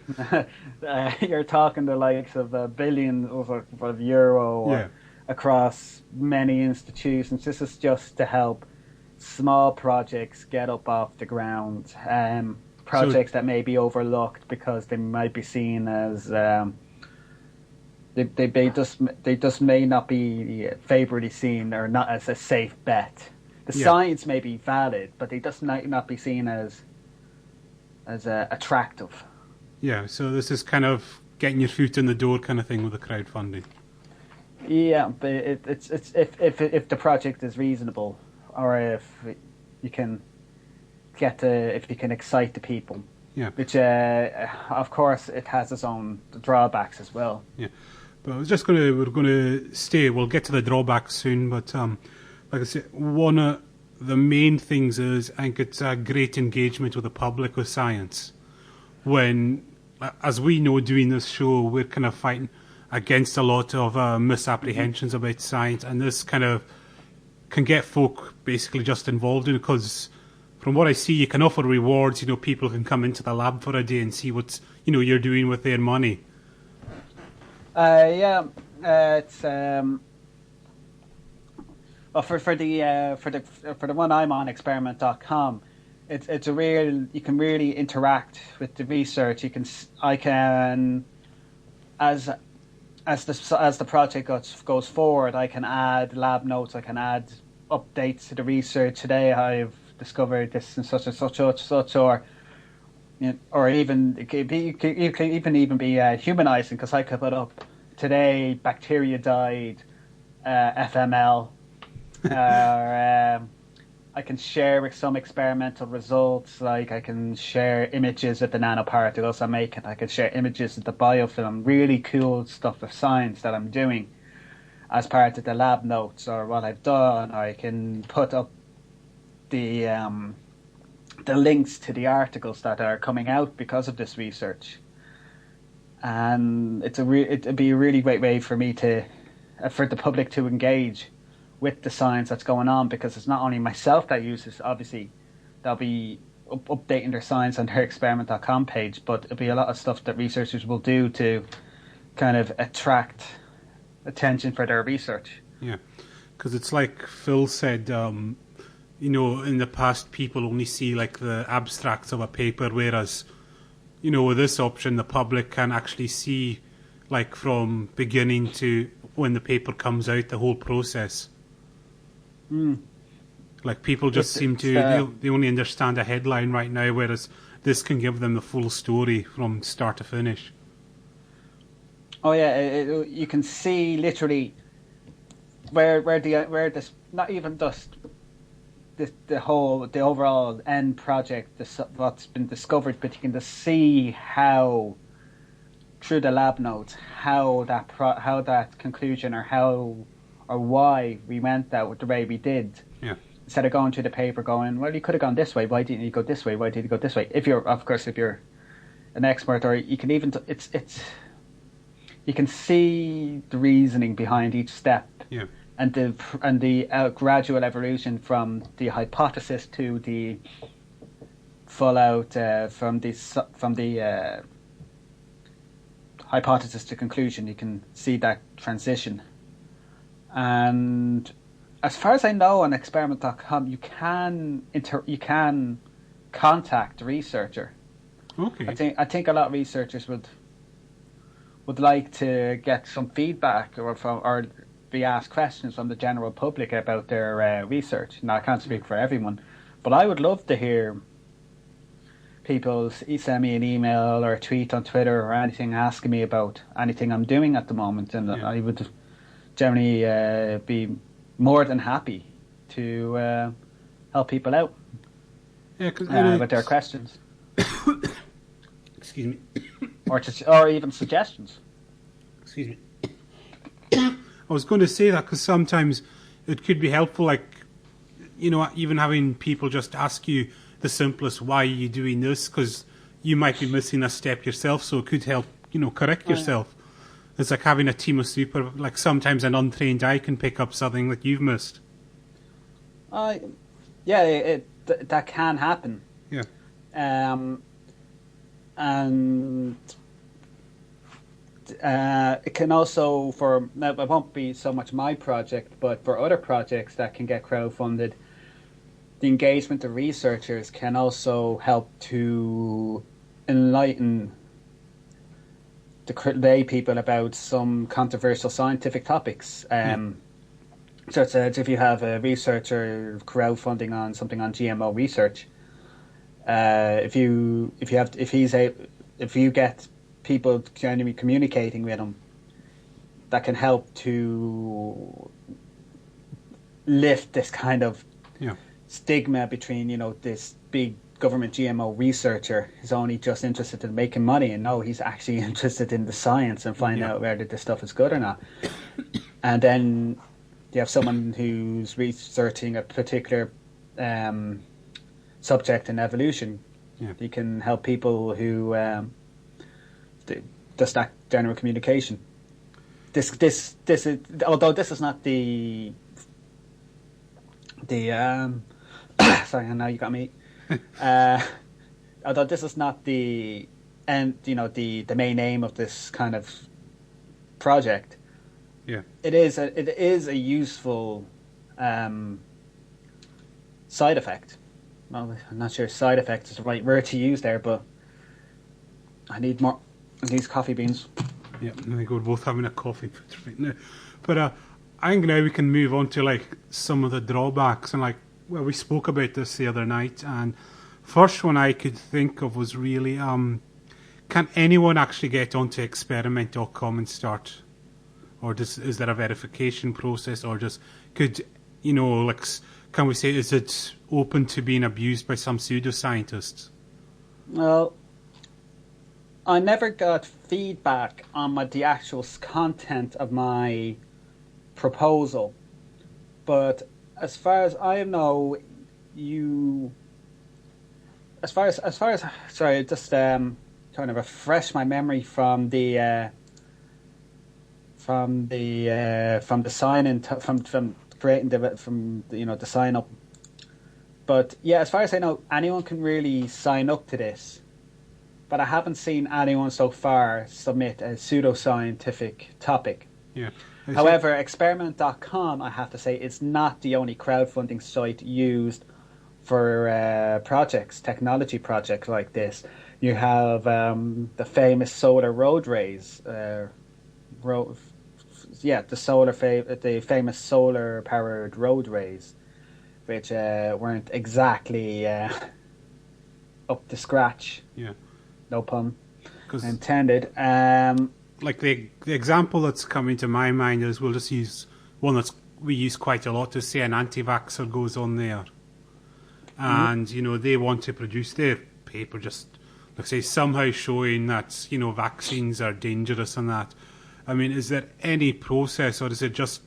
You're talking the likes of $1 billion of euro across many institutions. This is just to help small projects get up off the ground. Projects that may be overlooked because they might be seen as they just may not be favourably seen, or not as a safe bet. The science may be valid, but they just might not be seen as attractive. Yeah, so this is kind of getting your foot in the door kind of thing with the crowdfunding. Yeah, but it's if the project is reasonable, or if you can if you can excite the people. Yeah. Which, of course, it has its own drawbacks as well. Yeah. But we'll get to the drawbacks soon, but like I said, one of the main things is I think it's a great engagement with the public with science. When, as we know, doing this show, we're kind of fighting against a lot of misapprehensions about science, and this kind of can get folk basically just involved in it, because from what I see, you can offer rewards. People can come into the lab for a day and see what you're doing with their money. It's well, for the one I'm on, experiment.com, it's a real, you can really interact with the research. I can as the project goes forward, I can add lab notes, I can add updates to the research. Today I've discovered this and such, or even it could even be humanizing, because I could put up today bacteria died, FML, or I can share some experimental results, like I can share images of the nanoparticles I'm making, I can share images of the biofilm, really cool stuff of science that I'm doing as part of the lab notes or what I've done. Or I can put up the links to the articles that are coming out because of this research. And it'd be a really great way for me for the public to engage with the science that's going on, because it's not only myself that uses, obviously they'll be updating their science on their experiment.com page, but it'll be a lot of stuff that researchers will do to kind of attract attention for their research. Yeah, because it's like Phil said, in the past people only see like the abstracts of a paper, whereas with this option the public can actually see, like, from beginning to when the paper comes out, the whole process. Like, people just seem to they only understand a headline right now, whereas this can give them the full story from start to finish. Oh yeah, you can see literally where this, not even just the overall end project, what's been discovered, but you can just see how, through the lab notes, how that conclusion or why we went the way we did. Yeah. Instead of going to the paper going, well, you could have gone this way, why didn't you go this way, why did you go this way? If you're an expert, or you can even, you can see the reasoning behind each step. Yeah. And the gradual evolution from the hypothesis to the fallout, from the hypothesis to conclusion. You can see that transition. And as far as I know, on experiment.com, you can contact the researcher. Okay. I think a lot of researchers would like to get some feedback or be asked questions from the general public about their research. Now, I can't speak for everyone, but I would love to hear people send me an email or a tweet on Twitter or anything asking me about anything I'm doing at the moment, and I would generally be more than happy to help people out with their questions. Excuse me. or even suggestions. Excuse me. I was going to say that because sometimes it could be helpful, like, even having people just ask you the simplest, why are you doing this? Because you might be missing a step yourself, so it could help, correct yourself. It's like having a team of like sometimes an untrained eye can pick up something that you've missed. Yeah, that can happen. Yeah. And it can also, it won't be so much my project, but for other projects that can get crowdfunded, the engagement of researchers can also help to enlighten the lay people about some controversial scientific topics. Such as if you have a researcher crowdfunding on something on GMO research, if you get people genuinely communicating with them, that can help to lift this kind of Yeah. stigma between, this big government GMO researcher is only just interested in making money, and no, he's actually interested in the science and finding out whether this stuff is good or not. And then you have someone who's researching a particular subject in evolution. Yeah. You can help people who just that general communication. This is, although this is not the sorry, now you got me. Although this is not the the main aim of this kind of project. Yeah. It is a useful side effect. Well, I'm not sure side effect is the right word to use there, but I need more of these coffee beans. Yeah, I think we're both having a coffee right now. But I think now we can move on to like some of the drawbacks, and like, well, we spoke about this the other night, and first one I could think of was really can anyone actually get onto experiment.com and start, or is there a verification process, or just could can we say, is it open to being abused by some pseudoscientists? Well, I never got feedback on the actual content of my proposal, but as far as I know, sorry, just trying to refresh my memory from the sign in from creating the sign up. But yeah, as far as I know, anyone can really sign up to this. But I haven't seen anyone so far submit a pseudoscientific topic. Yeah. However, experiment.com, I have to say, is not the only crowdfunding site used for technology projects like this. You have the famous solar road race, the famous solar-powered road rays, which weren't exactly up to scratch. Yeah. No pun intended. Like the example that's coming to my mind is, we'll just use one we use quite a lot, to say an anti-vaxxer goes on there. And, they want to produce their paper just, like say, somehow showing that, vaccines are dangerous and that. I mean, is there any process, or is it just,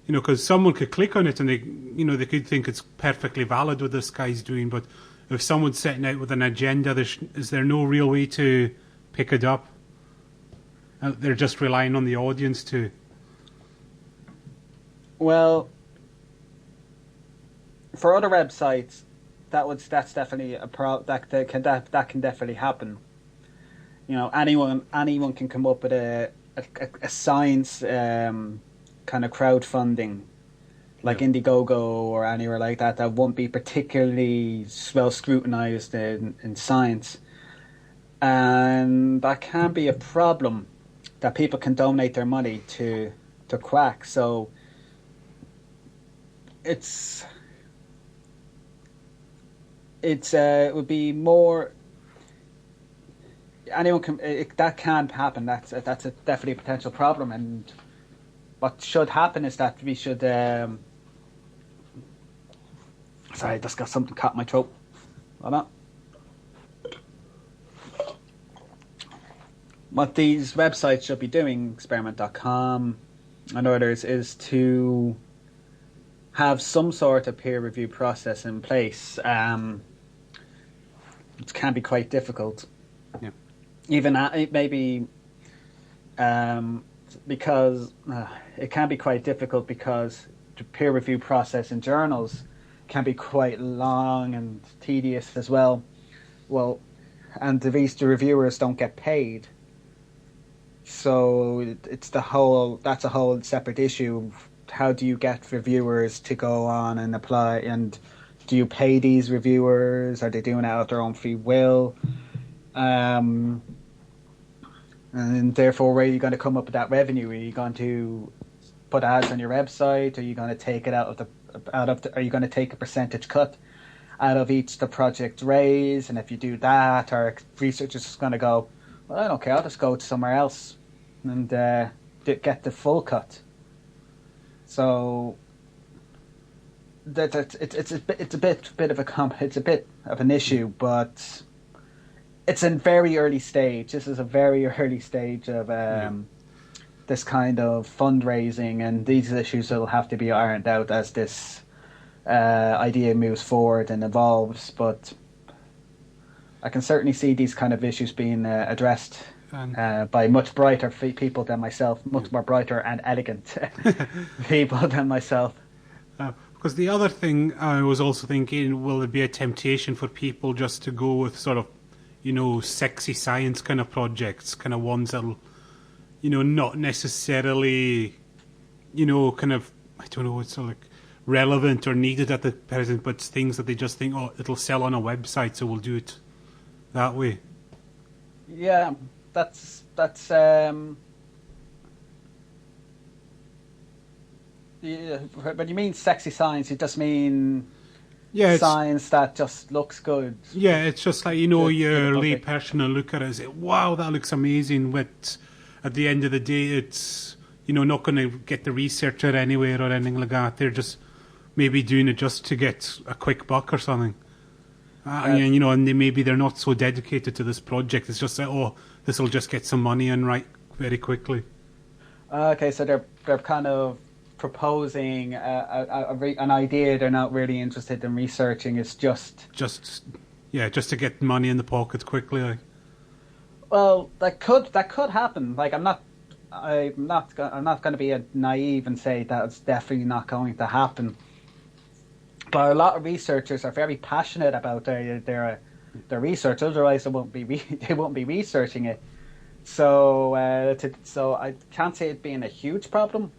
because someone could click on it and they could think it's perfectly valid what this guy's doing, but if someone's setting out with an agenda, is there no real way to pick it up? They're just relying on the audience to. Well, for other websites, that's definitely that can definitely happen. Anyone can come up with a science kind of crowdfunding, like Indiegogo or anywhere like that won't be particularly well scrutinized in science, and that can be a problem, that people can donate their money to quack. So it would be more. Anyone can. That can happen. That's definitely a potential problem. And what should happen is that we should. Sorry, I just got something caught in my throat. Why not? What these websites should be doing, experiment.com and others, is to have some sort of peer review process in place. It can be quite difficult. Yeah. Even because it can be quite difficult because the peer review process in journals can be quite long and tedious as well. Well, and the reviewers don't get paid. So that's a whole separate issue. How do you get reviewers to go on and apply? And do you pay these reviewers? Are they doing it out of their own free will? And therefore, where are you going to come up with that revenue? Are you going to put ads on your website? Are you going to take it are you going to take a percentage cut out of each the project raise? And if you do that, our researchers is going to go, well, I don't care, I'll just go to somewhere else and get the full cut. So it's a bit of an issue, but it's in very early stage. This is a very early stage of this kind of fundraising, and these issues will have to be ironed out as this idea moves forward and evolves. But I can certainly see these kind of issues being addressed by much brighter people than myself, much more brighter and elegant people than myself. Because the other thing I was also thinking, will it be a temptation for people just to go with sort of, sexy science kind of projects, kind of ones that'll, not necessarily, kind of, I don't know, it's sort of like relevant or needed at the present, but things that they just think, oh, it'll sell on a website, so we'll do it that way. Yeah, that's yeah, when you mean sexy science, you just mean science that just looks good. Yeah, it's just like, your lay person will look at it and say, wow, that looks amazing, but at the end of the day, it's, not going to get the researcher anywhere or anything like that. They're just maybe doing it just to get a quick buck or something. And maybe they're not so dedicated to this project. It's just like, oh, this will just get some money in right very quickly. Okay, so they're kind of proposing an idea they're not really interested in researching. It's just to get money in the pocket quickly. Like. Well, that could happen. Like, I'm not going to be naive and say that it's definitely not going to happen. But a lot of researchers are very passionate about their research. Otherwise, they won't be researching it. So I can't say it being a huge problem.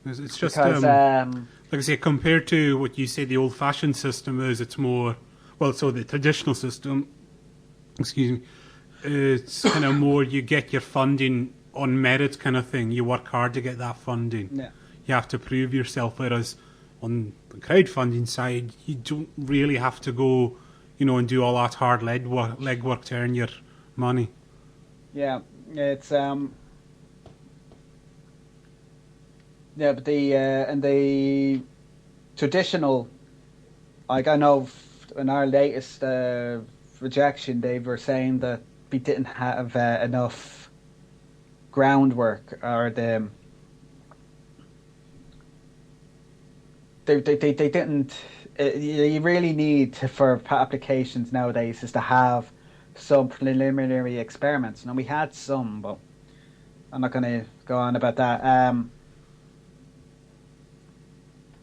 It's just because, like I say, compared to what you say the old-fashioned system is, it's more so the traditional system. Excuse me. It's kind of more you get your funding on merit kind of thing. You work hard to get that funding. Yeah. You have to prove yourself. Whereas on the crowdfunding side, you don't really have to go, and do all that hard legwork to earn your money. Yeah, it's but the traditional, like I know in our latest rejection, they were saying that we didn't have enough groundwork, or they didn't. You really need for applications nowadays is to have some preliminary experiments. Now we had some, but I'm not going to go on about that.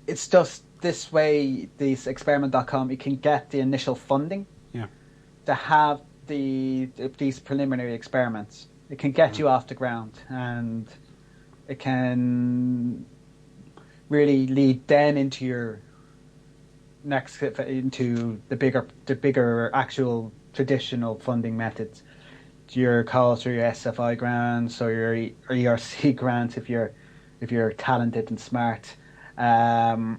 It's just this way, these experiment.com, you can get the initial funding to have these preliminary experiments. It can get you off the ground, and it can really lead then into your into the bigger actual traditional funding methods. Your calls or your SFI grants or your ERC grants if you're talented and smart. But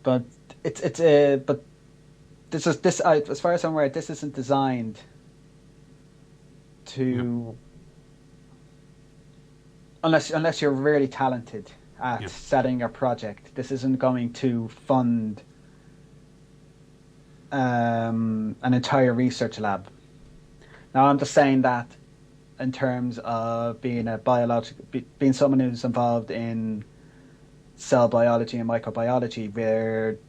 but this as far as I'm aware, this isn't designed to unless you're really talented at setting your project. This isn't going to fund an entire research lab. Now, I'm just saying that in terms of being being someone who's involved in cell biology and microbiology, where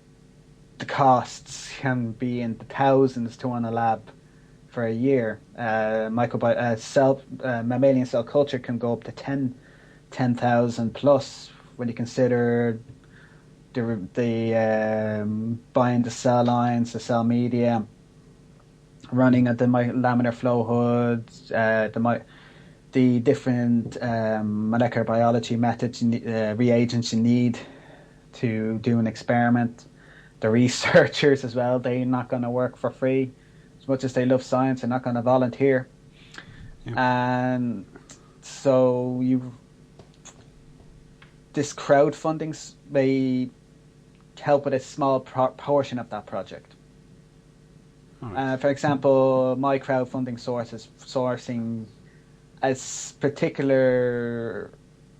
the costs can be in the thousands to run a lab for a year. Mammalian cell culture can go up to 10,000 plus when you consider the buying the cell lines, the cell media, running at the laminar flow hoods, the different molecular biology methods, reagents you need to do an experiment. The researchers as well, they're not going to work for free. As much as they love science, they're not going to volunteer. And so this crowdfunding may help with a small portion of that project. For example, my crowdfunding source is sourcing a particular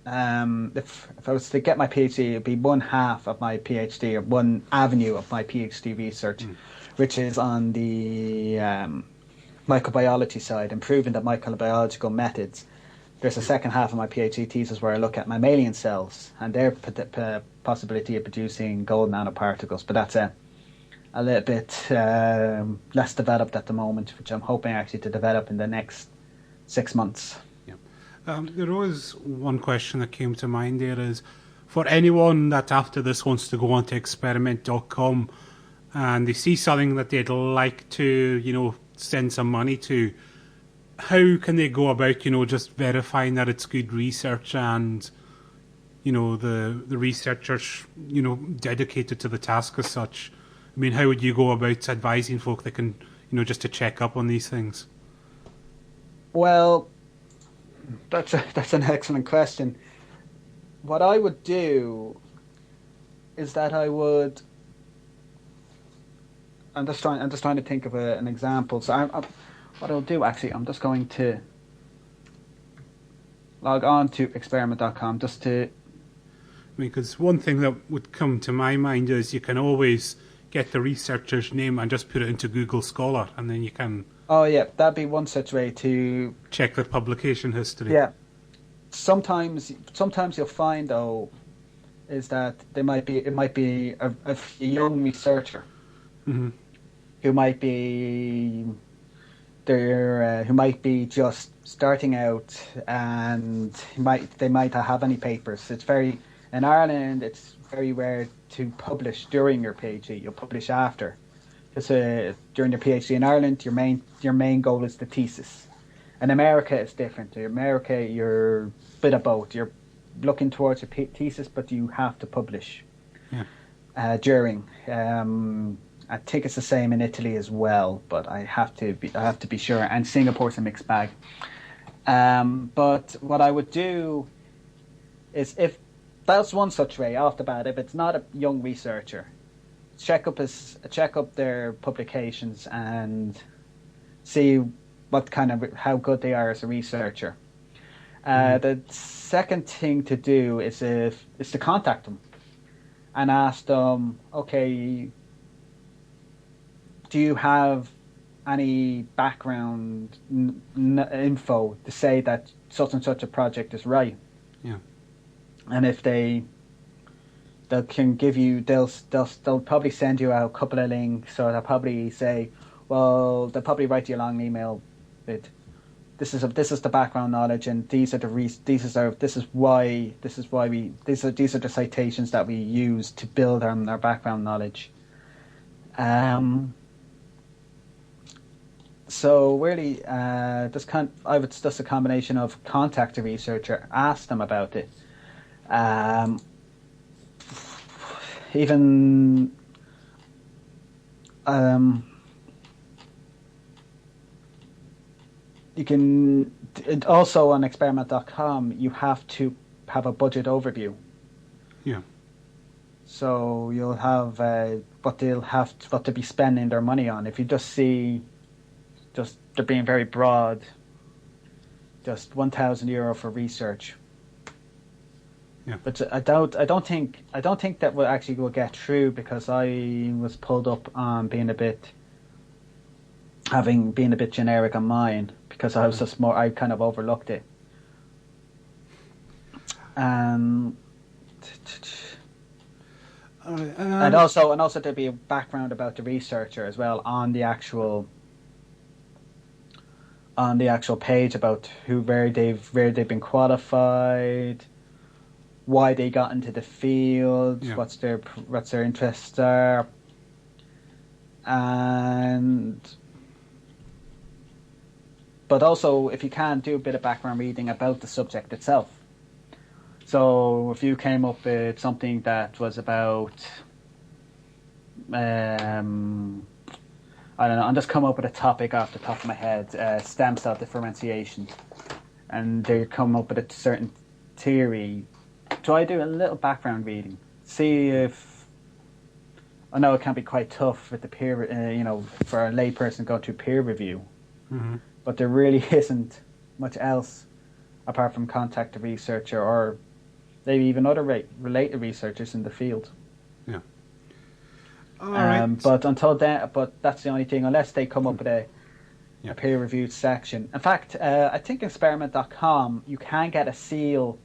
if I was to get my PhD, it'd be one half of my PhD, or one avenue of my PhD research, which is on the microbiology side, improving the microbiological methods. There's a second half of my PhD thesis where I look at mammalian cells and their possibility of producing gold nanoparticles, but that's a little bit less developed at the moment, which I'm hoping actually to develop in the next 6 months. There was one question that came to mind there is, for anyone that after this wants to go onto experiment.com and they see something that they'd like to, send some money to, how can they go about, just verifying that it's good research and, the researchers, dedicated to the task as such? I mean, how would you go about advising folk that can, just to check up on these things? Well, that's an excellent question. What I would do is that I'm just trying to think of an example. So what I'll do actually, I'm just going to log on to experiment.com just to. Because one thing that would come to my mind is you can always get the researcher's name and just put it into Google Scholar, and then you can. Oh yeah, that'd be one such way to check the publication history. Yeah. Sometimes you'll find though, is that it might be a young researcher who might be who might be just starting out, and they might not have any papers. In Ireland it's very rare to publish during your PhD. You'll publish after. Because during your PhD in Ireland, your main goal is the thesis. In America, it's different. In America, you're a bit of both. You're looking towards your thesis, but you have to publish during. I think it's the same in Italy as well, but I have to be sure. And Singapore's a mixed bag. But what I would do is, if that's one such way off the bat, if it's not a young researcher, check up their publications and see how good they are as a researcher. The second thing to do is to contact them and ask them, okay, do you have any background info to say that such and such a project is right? Yeah. And if they can give you, they'll probably send you out a couple of links, or they'll probably say, well, they'll probably write you a long email with, this is the background knowledge, and these are the citations that we use to build on our background knowledge. So really, it's just a combination of contact a researcher, ask them about it. Even you can also on experiment.com you have to have a budget overview. Yeah. So you'll have what to be spending their money on. If you just see they're being very broad, just €1,000 for research. Yeah. But I don't think that will get through, because I was pulled up on being a bit generic on mine, because I was just I kind of overlooked it. And also there'd be a background about the researcher as well on the actual page, about where they've been qualified, why they got into the field, what's their interests are, but also, if you can, do a bit of background reading about the subject itself. So if you came up with something that was about, I don't know, I'm just come up with a topic off the top of my head, stem cell differentiation, and they come up with a certain theory. Try do a little background reading. See if, I know it can be quite tough with the peer, for a layperson to go through peer review, but there really isn't much else apart from contact a researcher or maybe even other related researchers in the field. Yeah. All right. But until then, that's the only thing. Unless they come up with a peer-reviewed section. In fact, I think in experiment.com you can get a seal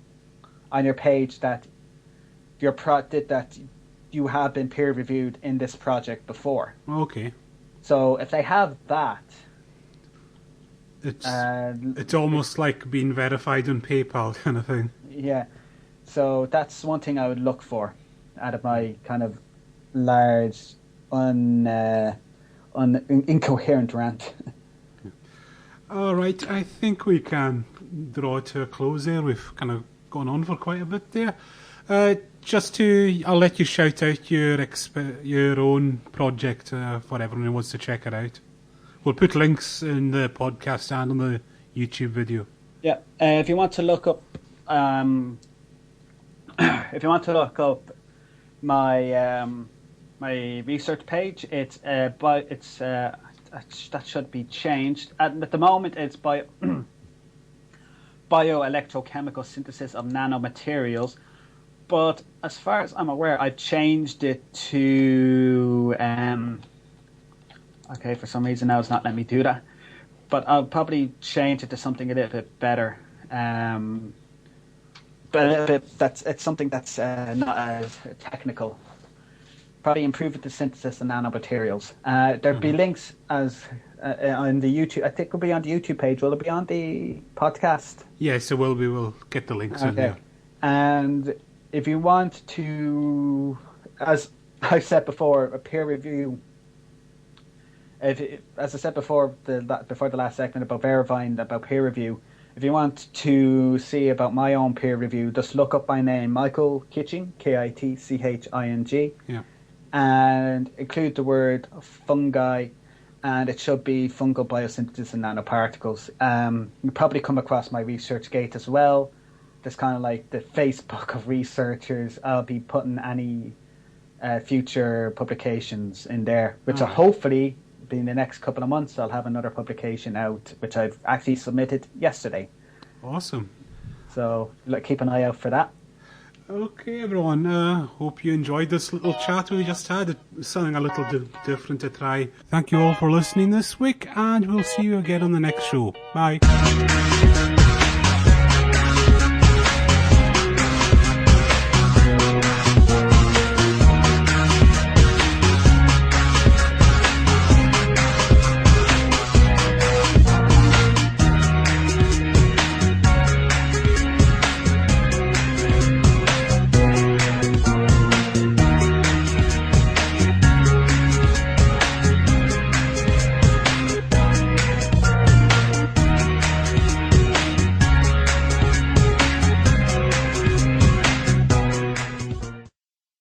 on your page that that you have been peer-reviewed in this project before. Okay. So if they have that, it's almost like being verified on PayPal kind of thing. Yeah. So that's one thing I would look for out of my kind of large, incoherent rant. All right, I think we can draw it to a close there. We've kind of gone on for quite a bit there. I'll let you shout out your own project for everyone who wants to check it out. We'll put links in the podcast and on the YouTube video. Yeah, if you want to look up, my my research page, that should be changed. At the moment, it's bioelectrochemical synthesis of nanomaterials. But as far as I'm aware, I've changed it to... okay, for some reason now it's not letting me do that. But I'll probably change it to something a little bit better. But it's something that's not as technical. Probably improve it to synthesis of nanomaterials. There'll be links as on the YouTube. I think it'll be on the YouTube page. Will it be on the podcast? Yes, it will be. We'll get the links in there. And if you want to, as I said before, a peer review. As I said before the last segment about verifying about peer review, if you want to see about my own peer review, just look up my name, Michael Kitching, Kitching. Yeah. And include the word fungi, and it should be fungal biosynthesis and nanoparticles. You probably come across my ResearchGate as well. There's kind of like the Facebook of researchers. I'll be putting any future publications in there, which are hopefully in the next couple of months. I'll have another publication out, which I've actually submitted yesterday. Awesome. So keep an eye out for that. Okay, everyone. Hope you enjoyed this little chat we just had. It was something a little different to try. Thank you all for listening this week, and we'll see you again on the next show. Bye.